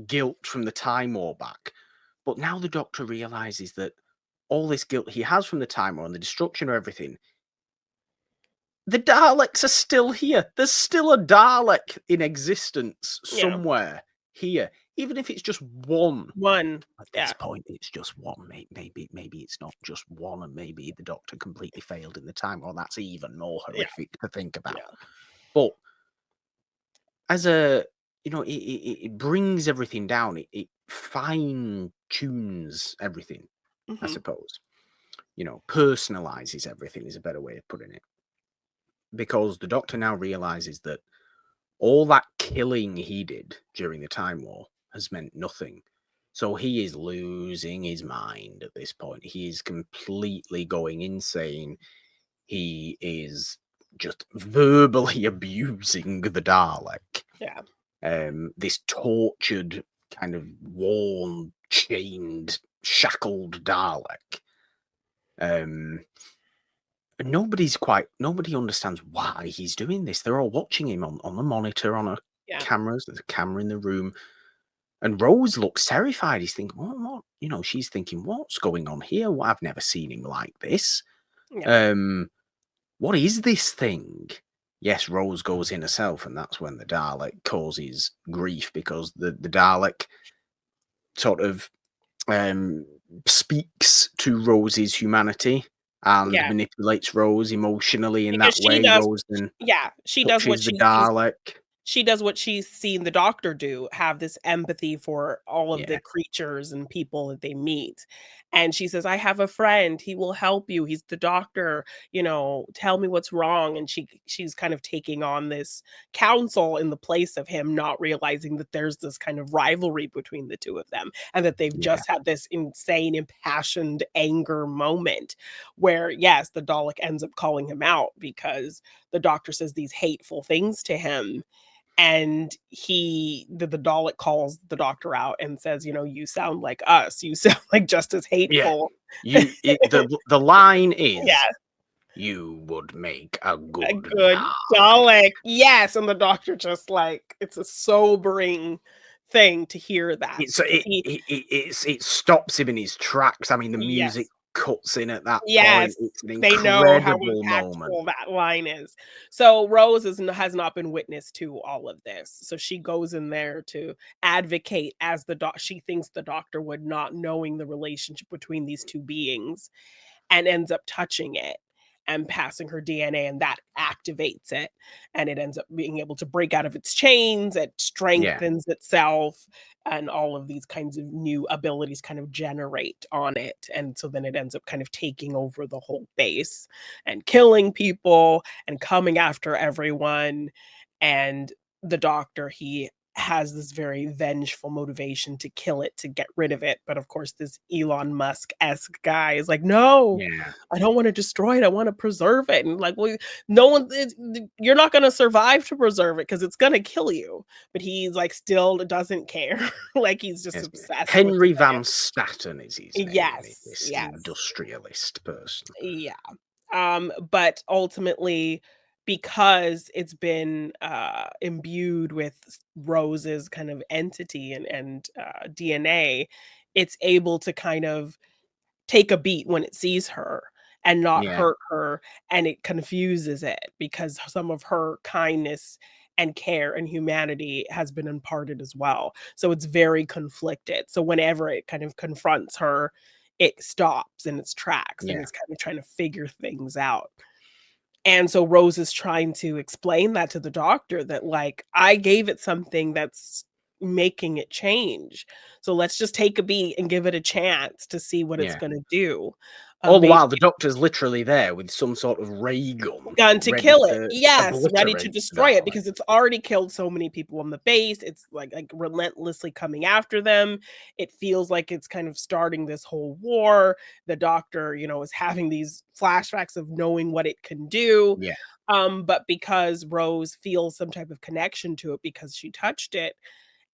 guilt from the Time War back, but now the Doctor realizes that all this guilt he has from the Time War and the destruction of everything, the Daleks are still here. There's still a Dalek in existence yeah, somewhere here, even if it's just one. one. At this Yeah, point, it's just one. Maybe it's not just one, and maybe the Doctor completely failed in the Time War. That's even more yeah, horrific to think about. yeah. But as a it brings everything down. It fine tunes everything, I Mhm. suppose. Personalizes everything is a better way of putting it. Because the Doctor now realizes that all that killing he did during the Time War has meant nothing. So he is losing his mind at this point. He is completely going insane. He is just verbally abusing the Dalek. Yeah, This tortured, kind of worn, chained, shackled Dalek. Nobody understands why he's doing this. They're all watching him on the monitor, on a yeah, cameras. There's a camera in the room. And Rose looks terrified. He's thinking, what? She's thinking, what's going on here? I've never seen him like this. yeah, Um, what is this thing? Yes, Rose goes in herself, and that's when the Dalek causes grief because the Dalek sort of speaks to Rose's humanity and yeah. manipulates Rose emotionally in Because that way. Rose then she does what touches the she sees. Dalek. She does what she's seen the doctor do, have this empathy for all of the Yeah, creatures and people that they meet. And she says, "I have a friend, he will help you. He's the doctor, tell me what's wrong." And she's kind of taking on this counsel in the place of him, not realizing that there's this kind of rivalry between the two of them and that they've yeah, just had this insane, impassioned anger moment where, yes, the Dalek ends up calling him out because the doctor says these hateful things to him, and the Dalek calls the doctor out and says, "You sound like us. You sound like just as yeah. hateful." The line is Yeah, You would make a A good good Dalek. Dalek. Yes, and the doctor just, like, it's a sobering thing to hear that It's because he it stops him in his tracks. I mean, the music Yes. cuts in at that point. Yes, It's an they know how incredible moment. impactful that line is. So Rose has not been witness to all of this. So she goes in there to advocate as the she thinks the doctor would, not knowing the relationship between these two beings, and ends up touching it and passing her DNA, and that activates it, and it ends up being able to break out of its chains, it Yeah, strengthens itself, and all of these kinds of new abilities kind of generate on it, and so then it ends up kind of taking over the whole base and killing people and coming after everyone, and the doctor, he has this very vengeful motivation to kill it, to get rid of it, but of course, this Elon Musk-esque guy is like, "No, yeah, I don't wanna destroy it, I wanna preserve it," and like, "Well, no one it's you're not gonna survive to preserve it because it's gonna kill you," but he's, like, still doesn't care, like, he's just yes. obsessed with the Henry Van Statten is his name, Yes, this yes. industrialist person. Yeah. But ultimately, because it's been imbued with Rose's kind of entity and DNA, it's able to kind of take a beat when it sees her and not Yeah, hurt her, and it confuses it because some of her kindness and care and humanity has been imparted as well. So it's very conflicted. So whenever it kind of confronts her, it stops in its tracks and yeah, it's kind of trying to figure things out. And so Rose is trying to explain that to the doctor that, like, "I gave it something that's making it change. So let's just take a beat and give it a chance to see what it's yeah. gonna do." All the Maybe while, the doctor's literally there with some sort of ray gun gun to ready kill it. to Yes, ready to obliterate the destroy it Dalek. because it's already killed so many people on the base. It's like relentlessly coming after them. It feels like it's kind of starting this whole war. The doctor, is having these flashbacks of knowing what it can do. Yeah, But because Rose feels some type of connection to it because she touched it,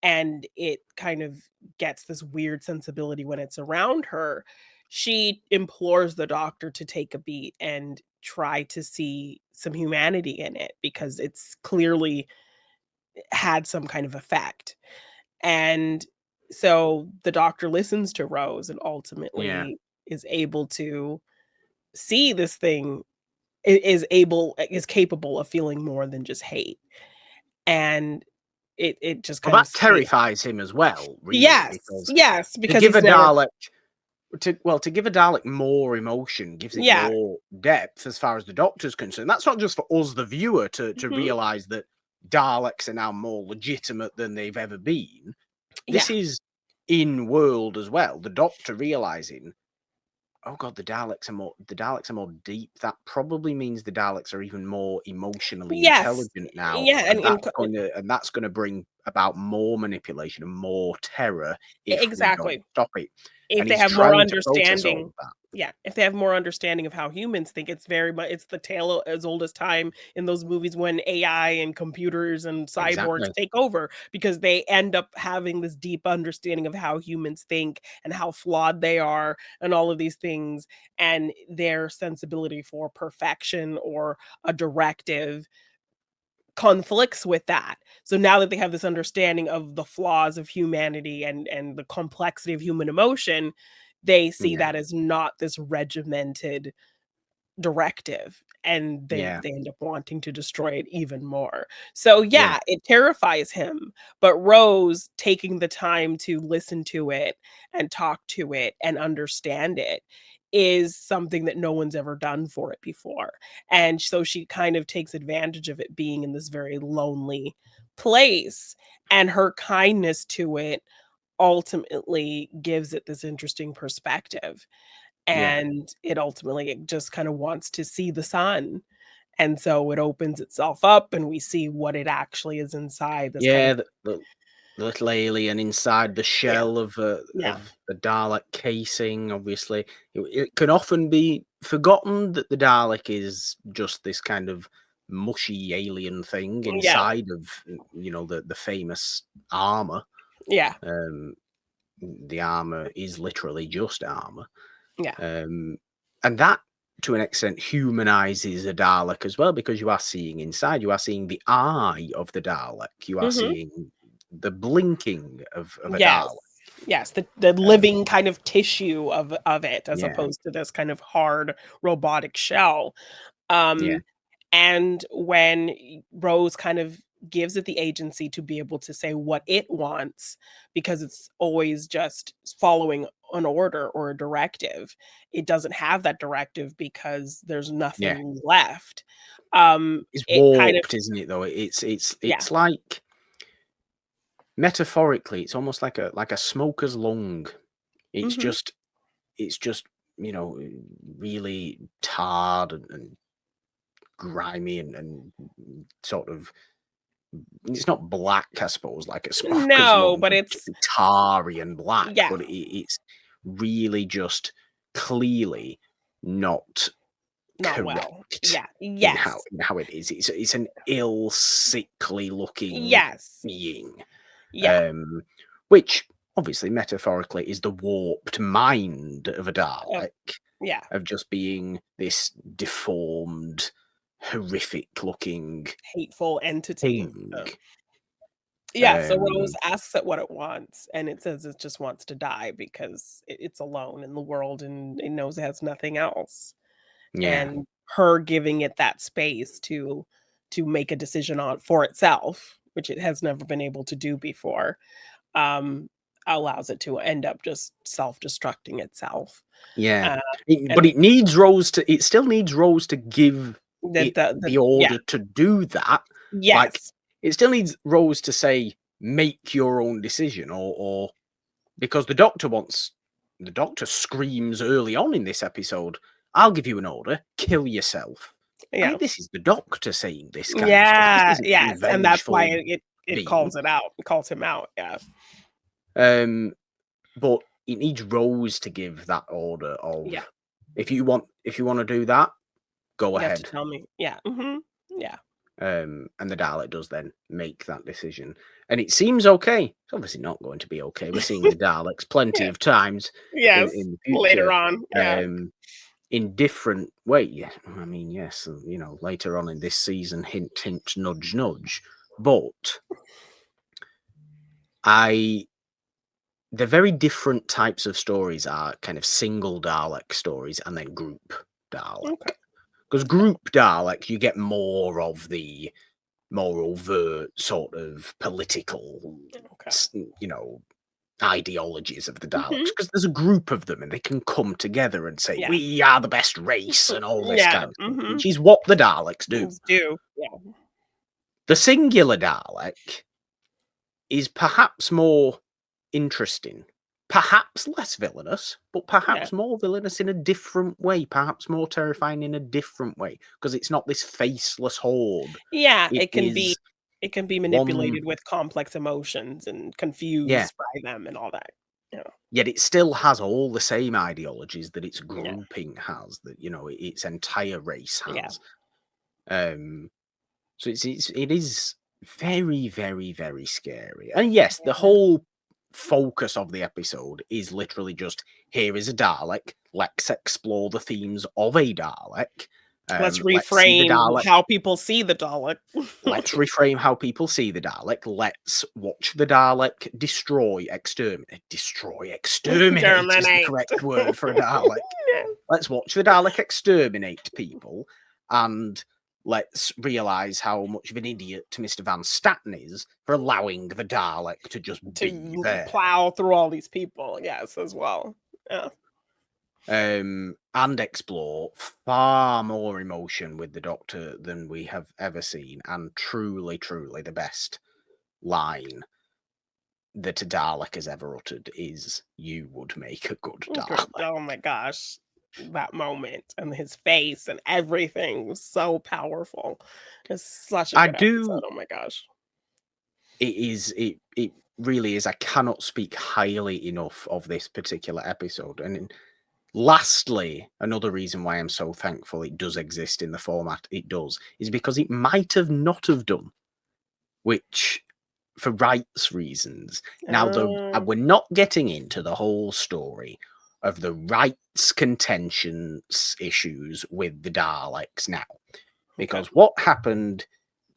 and it kind of gets this weird sensibility when it's around her, she implores the doctor to take a beat and try to see some humanity in it because it's clearly had some kind of effect. And so the doctor listens to Rose and yeah. ultimately is able to see this thing is capable of feeling more than just hate. And it just Well, kind of that stays. terrifies him as well, really, Yes, because yes, to because give he's a never Dalek to give a Dalek more emotion gives it yeah, more depth as far as the Doctor's concerned. That's not just for us, the viewer, to mhm, realise that Daleks are now more legitimate than they've ever been. This yeah, is in world as well. The Doctor realising, oh god, the Daleks are more deep. That probably means the Daleks are even more emotionally yes, intelligent now, yeah, and that's gonna bring about more manipulation and more terror if we don't exactly. stop it. If And they he's have more trying to process all understanding of that. yeah, if they have more understanding of how humans think, it's very much it's the tale as old as time in those movies when AI and computers and cyborgs Exactly. take over because they end up having this deep understanding of how humans think and how flawed they are and all of these things, and their sensibility for perfection or a directive conflicts with that. So now that they have this understanding of the flaws of humanity and the complexity of human emotion, they see Yeah. that as not this regimented directive, and they Yeah. they end up wanting to destroy it even more. So Yeah. yeah, it terrifies him, but Rose taking the time to listen to it and talk to it and understand it is something that no one's ever done for it before. And so she kind of takes advantage of it being in this very lonely place, and her kindness to it ultimately gives it this interesting perspective, Yeah. and it just kind of wants to see the sun, and so it opens itself up and we see what it actually is inside this kind of Yeah. The little alien inside the yeah, shell yeah, of the Dalek casing, obviously. It can often be forgotten that the Dalek is just this kind of mushy alien thing yeah, inside of, the famous armor. yeah, Um, the armor is literally just armor. yeah, Um, and that to an extent, humanizes a Dalek as well, because you are seeing inside. You are seeing the eye of the Dalek. You are Mhm. seeing the blinking of a Yes. Dalek. Yes, the living kind of tissue of it, as Yeah, opposed to this kind of hard robotic shell. yeah, Um, and when Rose kind of gives it the agency to be able to say what it wants, because it's always just following an order or a directive, it doesn't have that directive because there's yeah. nothing left. It's It kind of warped, isn't it? Though it's yeah. it's like, metaphorically, it's almost like a smoker's lung. It's Mhm. just it's just really tarred and grimy and sort of, it's not black, I suppose, like a smoker's No, lung but would it's be tarry and black, yeah, but it's really just clearly not not well. correct Yeah. in how Yes. it is. It's an ill, sickly looking Yes. being, Yeah. um, which obviously metaphorically is the warped mind of a Uh, Dalek, yeah. of just being this deformed, horrific looking Hateful entity. thing. Yeah, so Rose Um, asks it what it wants, and it says it just wants to die because it's alone in the world and it knows it has nothing else. yeah, And her giving it that space to make a decision on for itself, which it has never been able to do before, um, allows it to end up just self-destructing itself. yeah. Uh, But and it still needs Rose to give it the yeah. order to do that. Like, Yes. it still needs Rose to say, "Make your own decision," or because the Doctor screams early on in this episode, "I'll give you an order, kill yourself." I Yeah. mean, this is the Doctor saying this kind of stuff. This Yeah, isn't some yes, and that's why vengeful it being. calls it out, calls him out, yeah. Um, but it needs Rose to give that order Yeah, of, if you want to do that, go you have to ahead. tell me. Yeah, mhm, yeah, And the Dalek does then make that decision, and it seems okay. It's obviously not going to be okay. We're seeing the Daleks plenty yeah, of times yes, in the later future, on, yeah. um, in different ways. Yeah, I mean, yes, and, later on in this season, hint, hint, nudge, nudge. But I they're very different types of stories. Are kind of single Dalek stories and then group Dalek. Okay, Because group Dalek, you get more of the more overt sort of political, okay. s- you know, ideologies of the Daleks. Mhm, Because there's a group of them and they can come together and say, yeah. "We are the best race," and all this Yeah, kind of stuff, mhm, which is what the Daleks do. it's due, yeah, The singular Dalek is perhaps more interesting, perhaps less villainous, but yeah. perhaps more villainous in a different way, perhaps more terrifying in a different way, because it's not this faceless horde. Yeah, It is it can be one, manipulated with complex emotions and yeah, confused by them and all that. Yeah, yet it still has all the same ideologies that its yeah, grouping has, that its entire race yeah, has. Um, so it is very, very, very scary. And yes, the yeah. whole focus of the episode is literally just, here is a Dalek. Let's explore the themes of a Dalek. Let's Let's see the reframe Dalek. how people see the Dalek. Let's reframe how people see the Dalek. Let's watch the Dalek exterminate is the Terminate. correct word for a Dalek. Let's watch the Dalek exterminate people, and let's realise how much of an idiot Mr. Van Statten is for allowing the Dalek to just be To there. plow through all these people, yes, as well. Yeah, And explore far more emotion with the Doctor than we have ever seen, and truly, truly the best line that a Dalek has ever uttered is, "You would make a good good. Dalek." Oh my gosh, that moment and his face and everything was so powerful. It's such a I good episode. do. Oh my gosh. It really is. I cannot speak highly enough of this particular episode. And lastly, another reason why I'm so thankful it does exist in the format it does is because it might have not have done, which, for rights reasons. Now, Uh, we're not getting into the whole story of the rights contentions issues with the Daleks now. Because what happened,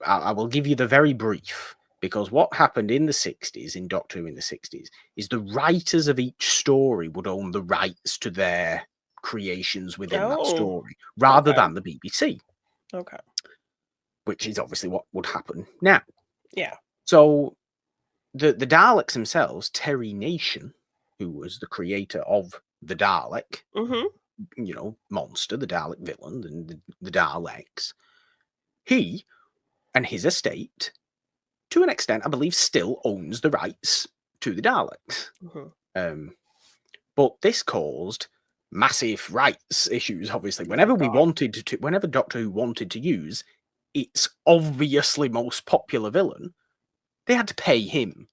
I will give you the very brief, because what happened in the 60s, in Doctor Who in the 60s, is the writers of each story would own the rights to their creations within that story, rather than the BBC. Okay. Which is obviously what would happen now. Yeah. So the Daleks themselves, Terry Nation, who was the creator of the Dalek, monster, the Dalek villain, and the Daleks, he and his estate, to an extent, I believe, still owns the rights to the Daleks. But this caused massive rights issues, obviously. Whenever Doctor Who wanted to use its obviously most popular villain, they had to pay him,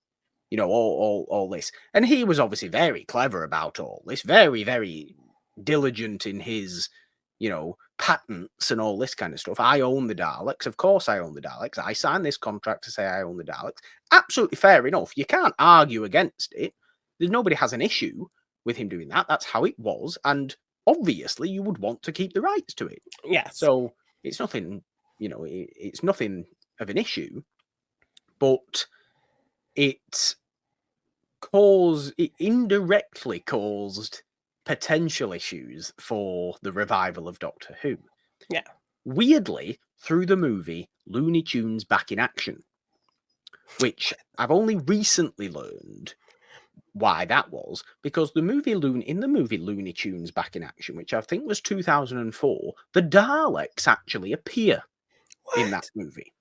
all this. And he was obviously very clever about all this, very, very diligent in his, patents and all this kind of stuff. I own the Daleks. Of course I own the Daleks. I signed this contract to say I own the Daleks. Absolutely fair enough. You can't argue against it. Nobody has an issue with him doing that. That's how it was. And obviously you would want to keep the rights to it. Yes. So it's nothing, it's nothing of an issue, but it indirectly caused potential issues for the revival of Doctor Who. Yeah. Weirdly, through the movie Looney Tunes Back in Action, which I've only recently learned why that was, because in the movie Looney Tunes Back in Action, which I think was 2004, the Daleks actually appear in that movie.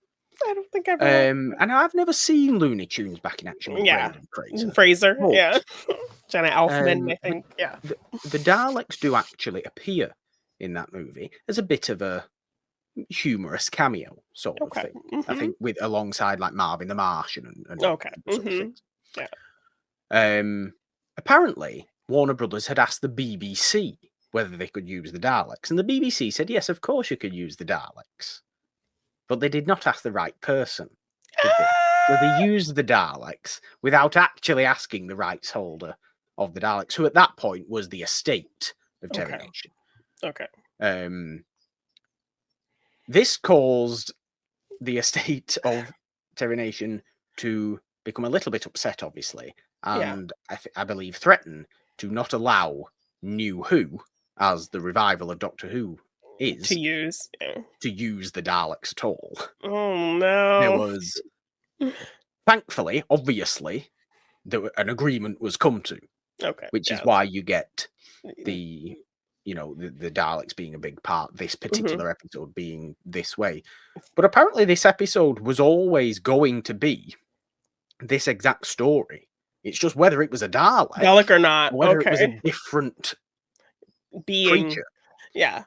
I don't think I've and I've never seen Looney Tunes Back in Action with Brendan Fraser. But, yeah. Jenna Elfman, I think. Yeah. The Daleks do actually appear in that movie as a bit of a humorous cameo sort of thing. I think alongside like Marvin the Martian and sort of things. Yeah. Apparently, Warner Brothers had asked the BBC whether they could use the Daleks, and the BBC said, yes, of course you could use the Daleks. But they did not ask the right person, did they? So they used the Daleks without actually asking the rights holder of the Daleks, who at that point was the estate of Terry Nation. Okay. This caused the estate of Terry Nation to become a little bit upset, obviously, and I believe threaten to not allow NuWho, as the revival of Doctor Who is, to use the Daleks at all. Oh no! There was, thankfully, obviously, an agreement was come to. Okay, which is why you get the Daleks being a big part. This particular episode being this way, but apparently this episode was always going to be this exact story. It's just whether it was a Dalek or not, or whether it was a different being. Creature. Yeah.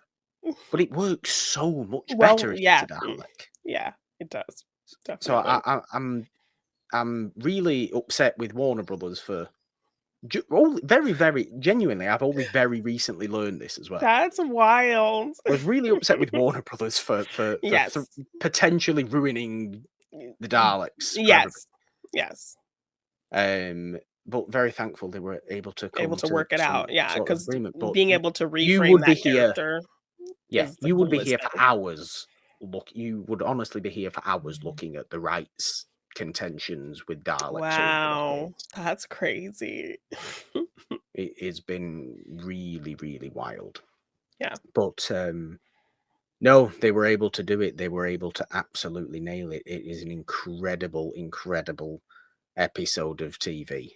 But it works so much better if it's a Dalek. Yeah, it does. Definitely. So I'm really upset with Warner Brothers for very, very genuinely. I've only very recently learned this as well. That's wild. I was really upset with Warner Brothers for potentially ruining the Daleks. Yes. But very thankful they were able to work it out. Yeah, because being able to reframe you would that be character. Yeah, you would be here for hours. You would honestly be here for hours looking at the rights contentions with Daleks. Wow, that's crazy. It has been really, really wild. Yeah. But no, they were able to do it. They were able to absolutely nail it. It is an incredible, incredible episode of TV.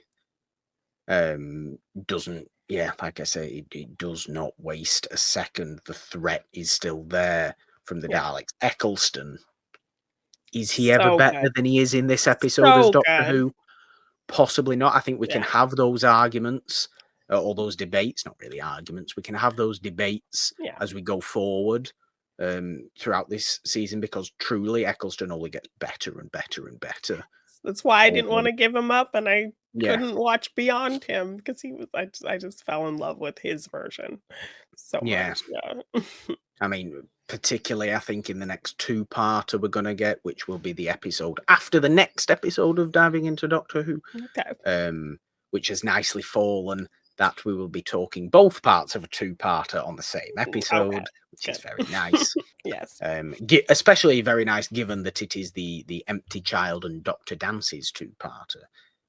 Like I say, it does not waste a second. The threat is still there from the Daleks. Eccleston, is he ever better than he is in this episode as Doctor Who? Possibly not. I think we can have those arguments or those debates, not really arguments. We can have those debates as we go forward throughout this season, because truly Eccleston only gets better and better and better. That's why I didn't want to give him up, and I couldn't watch beyond him because he was. I just fell in love with his version so much. Yeah. I mean, particularly, I think in the next two-parter we're going to get, which will be the episode after the next episode of Diving into Doctor Who, which has nicely fallen that we will be talking both parts of a two-parter on the same episode, which is very nice. Yes. Especially very nice given that it is the Empty Child and Dr. Dance's two-parter,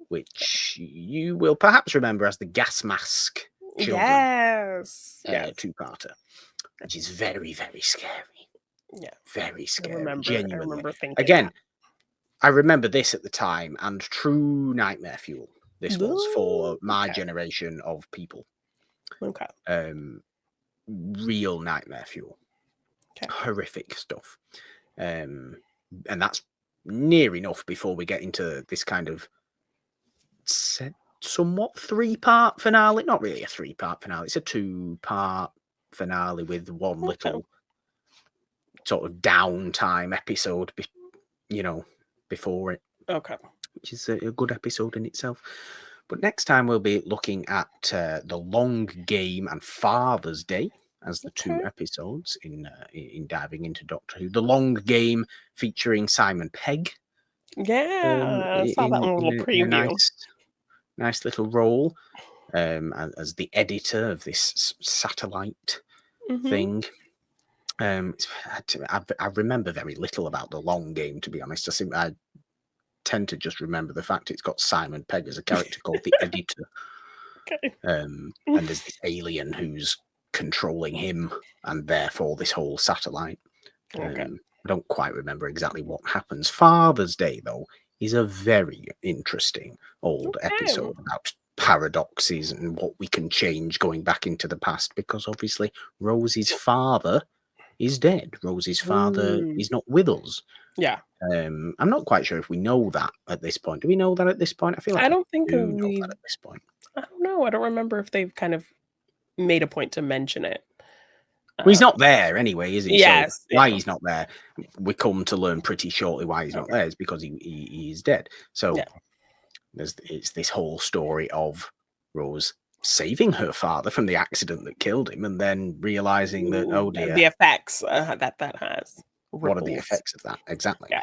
which you will perhaps remember as the gas mask children Yes. two-parter, which is very, very scary. Yeah. Very scary. I Genuinely. remember thinking Again, that. I remember this at the time, and true nightmare fuel. This was for my generation of people. Okay. Real nightmare fuel. Okay. Horrific stuff. And that's near enough before we get into this kind of somewhat three-part finale. Not really a three-part finale. It's a two-part finale with one little sort of downtime episode, before it. Okay. Which is a good episode in itself. But next time we'll be looking at The Long Game and Father's Day as the two episodes in diving into Doctor Who. The Long Game featuring Simon Pegg. Yeah, I saw that little preview. Nice little role as the editor of this satellite thing. I remember very little about The Long Game, to be honest. I tend to just remember the fact it's got Simon Pegg as a character called the editor. And there's this alien who's controlling him and therefore this whole satellite. I don't quite remember exactly what happens. Father's Day, though, is a very interesting old episode about paradoxes and what we can change going back into the past, because obviously Rosie's father is dead. Rosie's father is not with us. Yeah. I'm not quite sure if we know that at this point. Do we know that at this point? I feel like I don't think we know that at this point. I don't know. I don't remember if they've kind of made a point to mention it. Well, he's not there anyway, is he? Yes. So why he's not there, we come to learn pretty shortly why he's not there is because he is dead. So it's this whole story of Rose saving her father from the accident that killed him and then realizing that, oh dear. The effects that has. What are the effects of that? Exactly. Yeah.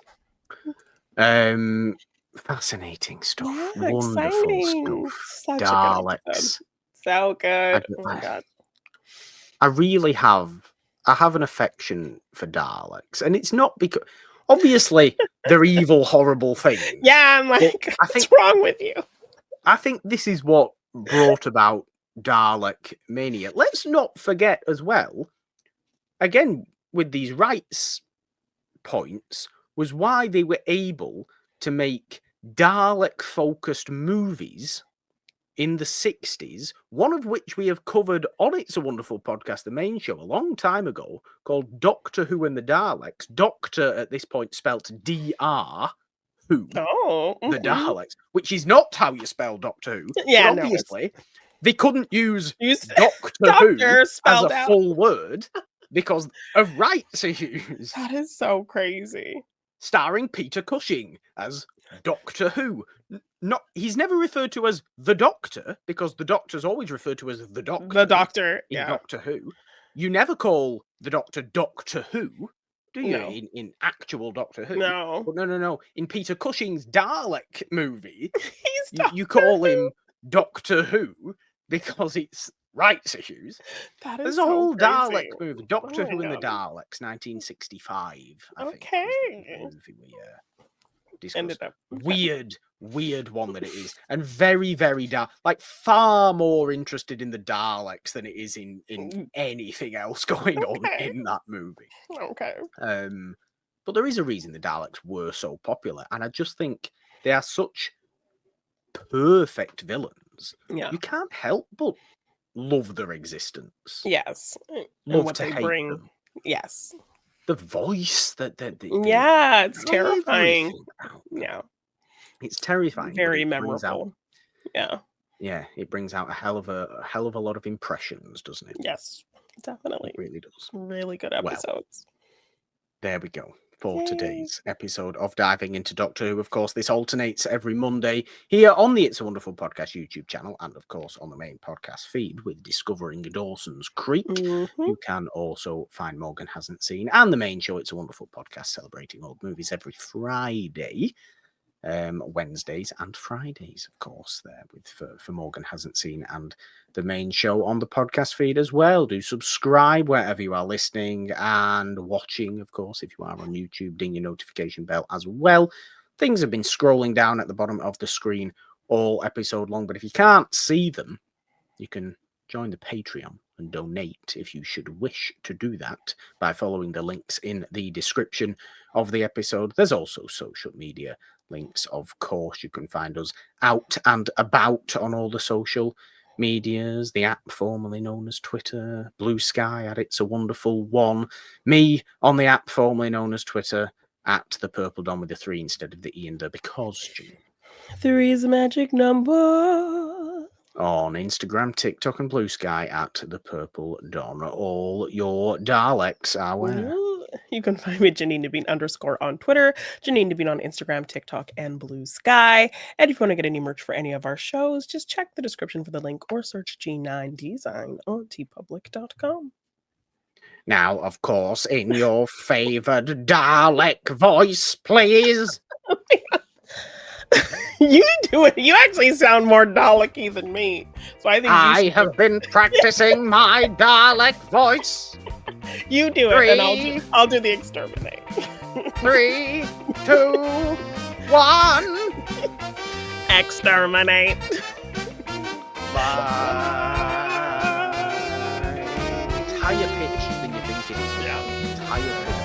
Fascinating stuff. Yeah, Wonderful exciting. stuff. Such Daleks. So good. Oh my God. I have an affection for Daleks, and it's not because obviously they're evil, horrible things. Yeah, I'm like, what's wrong with you? I think this is what brought about Dalek mania. Let's not forget as well, again, with these rights points, was why they were able to make Dalek-focused movies in the 60s, one of which we have covered on It's a Wonderful Podcast, the main show, a long time ago, called Doctor Who and the Daleks. Doctor, at this point, spelt D-R, Who, the Daleks, which is not how you spell Doctor Who. Yeah, but obviously, they couldn't use Doctor Who as a full word because of rights issues. That is so crazy. Starring Peter Cushing as Doctor Who. He's never referred to as the Doctor because the Doctor's always referred to as the Doctor. The Doctor, in Doctor Who. You never call the Doctor Doctor Who, do you? No. In actual Doctor Who. No. But no. In Peter Cushing's Dalek movie, you call him Doctor Who because it's rights issues. There's a whole Dalek movie, Doctor Who and the Daleks, 1965. I think was the movie we discussed. Weird one that it is, and very, very dark. Like far more interested in the Daleks than it is in anything else going on in that movie. Okay. But there is a reason the Daleks were so popular, and I just think they are such perfect villains. Yeah. You can't help but love their existence. Yes. Love what they bring. Them. Yes. The voice it's terrifying. Yeah. It's terrifying. Very memorable. Yeah, it brings out a hell of a lot of impressions, doesn't it? Yes, definitely. It really does. Really good episodes. Well, there we go. For today's episode of Diving into Doctor Who. Of course, this alternates every Monday here on the It's a Wonderful Podcast YouTube channel and, of course, on the main podcast feed with Discovering Dawson's Creek. You can also find Morgan Hasn't Seen and the main show, It's a Wonderful Podcast, celebrating old movies every Friday. Wednesdays and Fridays, of course, there with for Morgan Hasn't Seen, and the main show on the podcast feed as well. Do subscribe wherever you are listening and watching, of course, if you are on YouTube, ding your notification bell as well. Things have been scrolling down at the bottom of the screen all episode long, but if you can't see them, you can join the Patreon and donate if you should wish to do that by following the links in the description of the episode. There's also social media links, of course. You can find us out and about on all the social medias, the app formerly known as Twitter, Blue Sky at It's a Wonderful One, me on the app formerly known as Twitter at the Purple Don with the 3 instead of the E and the because, Jeannine. 3 is a magic number. On Instagram, TikTok, and Blue Sky at the Purple Don. All your Daleks are where? You can find me at Jeannine _ on Twitter, Jeannine on Instagram, TikTok, and Blue Sky. And if you want to get any merch for any of our shows, just check the description for the link or search G9 Design on tpublic.com. Now, of course, in your favoured Dalek voice, please. You do it. You actually sound more Dalek-y than me. So I think I have been practicing my Dalek voice. You do it, and I'll do the exterminate. 3, 2, 1. Exterminate. Bye. It's higher pitched than you think it is. Yeah. It's higher pitched.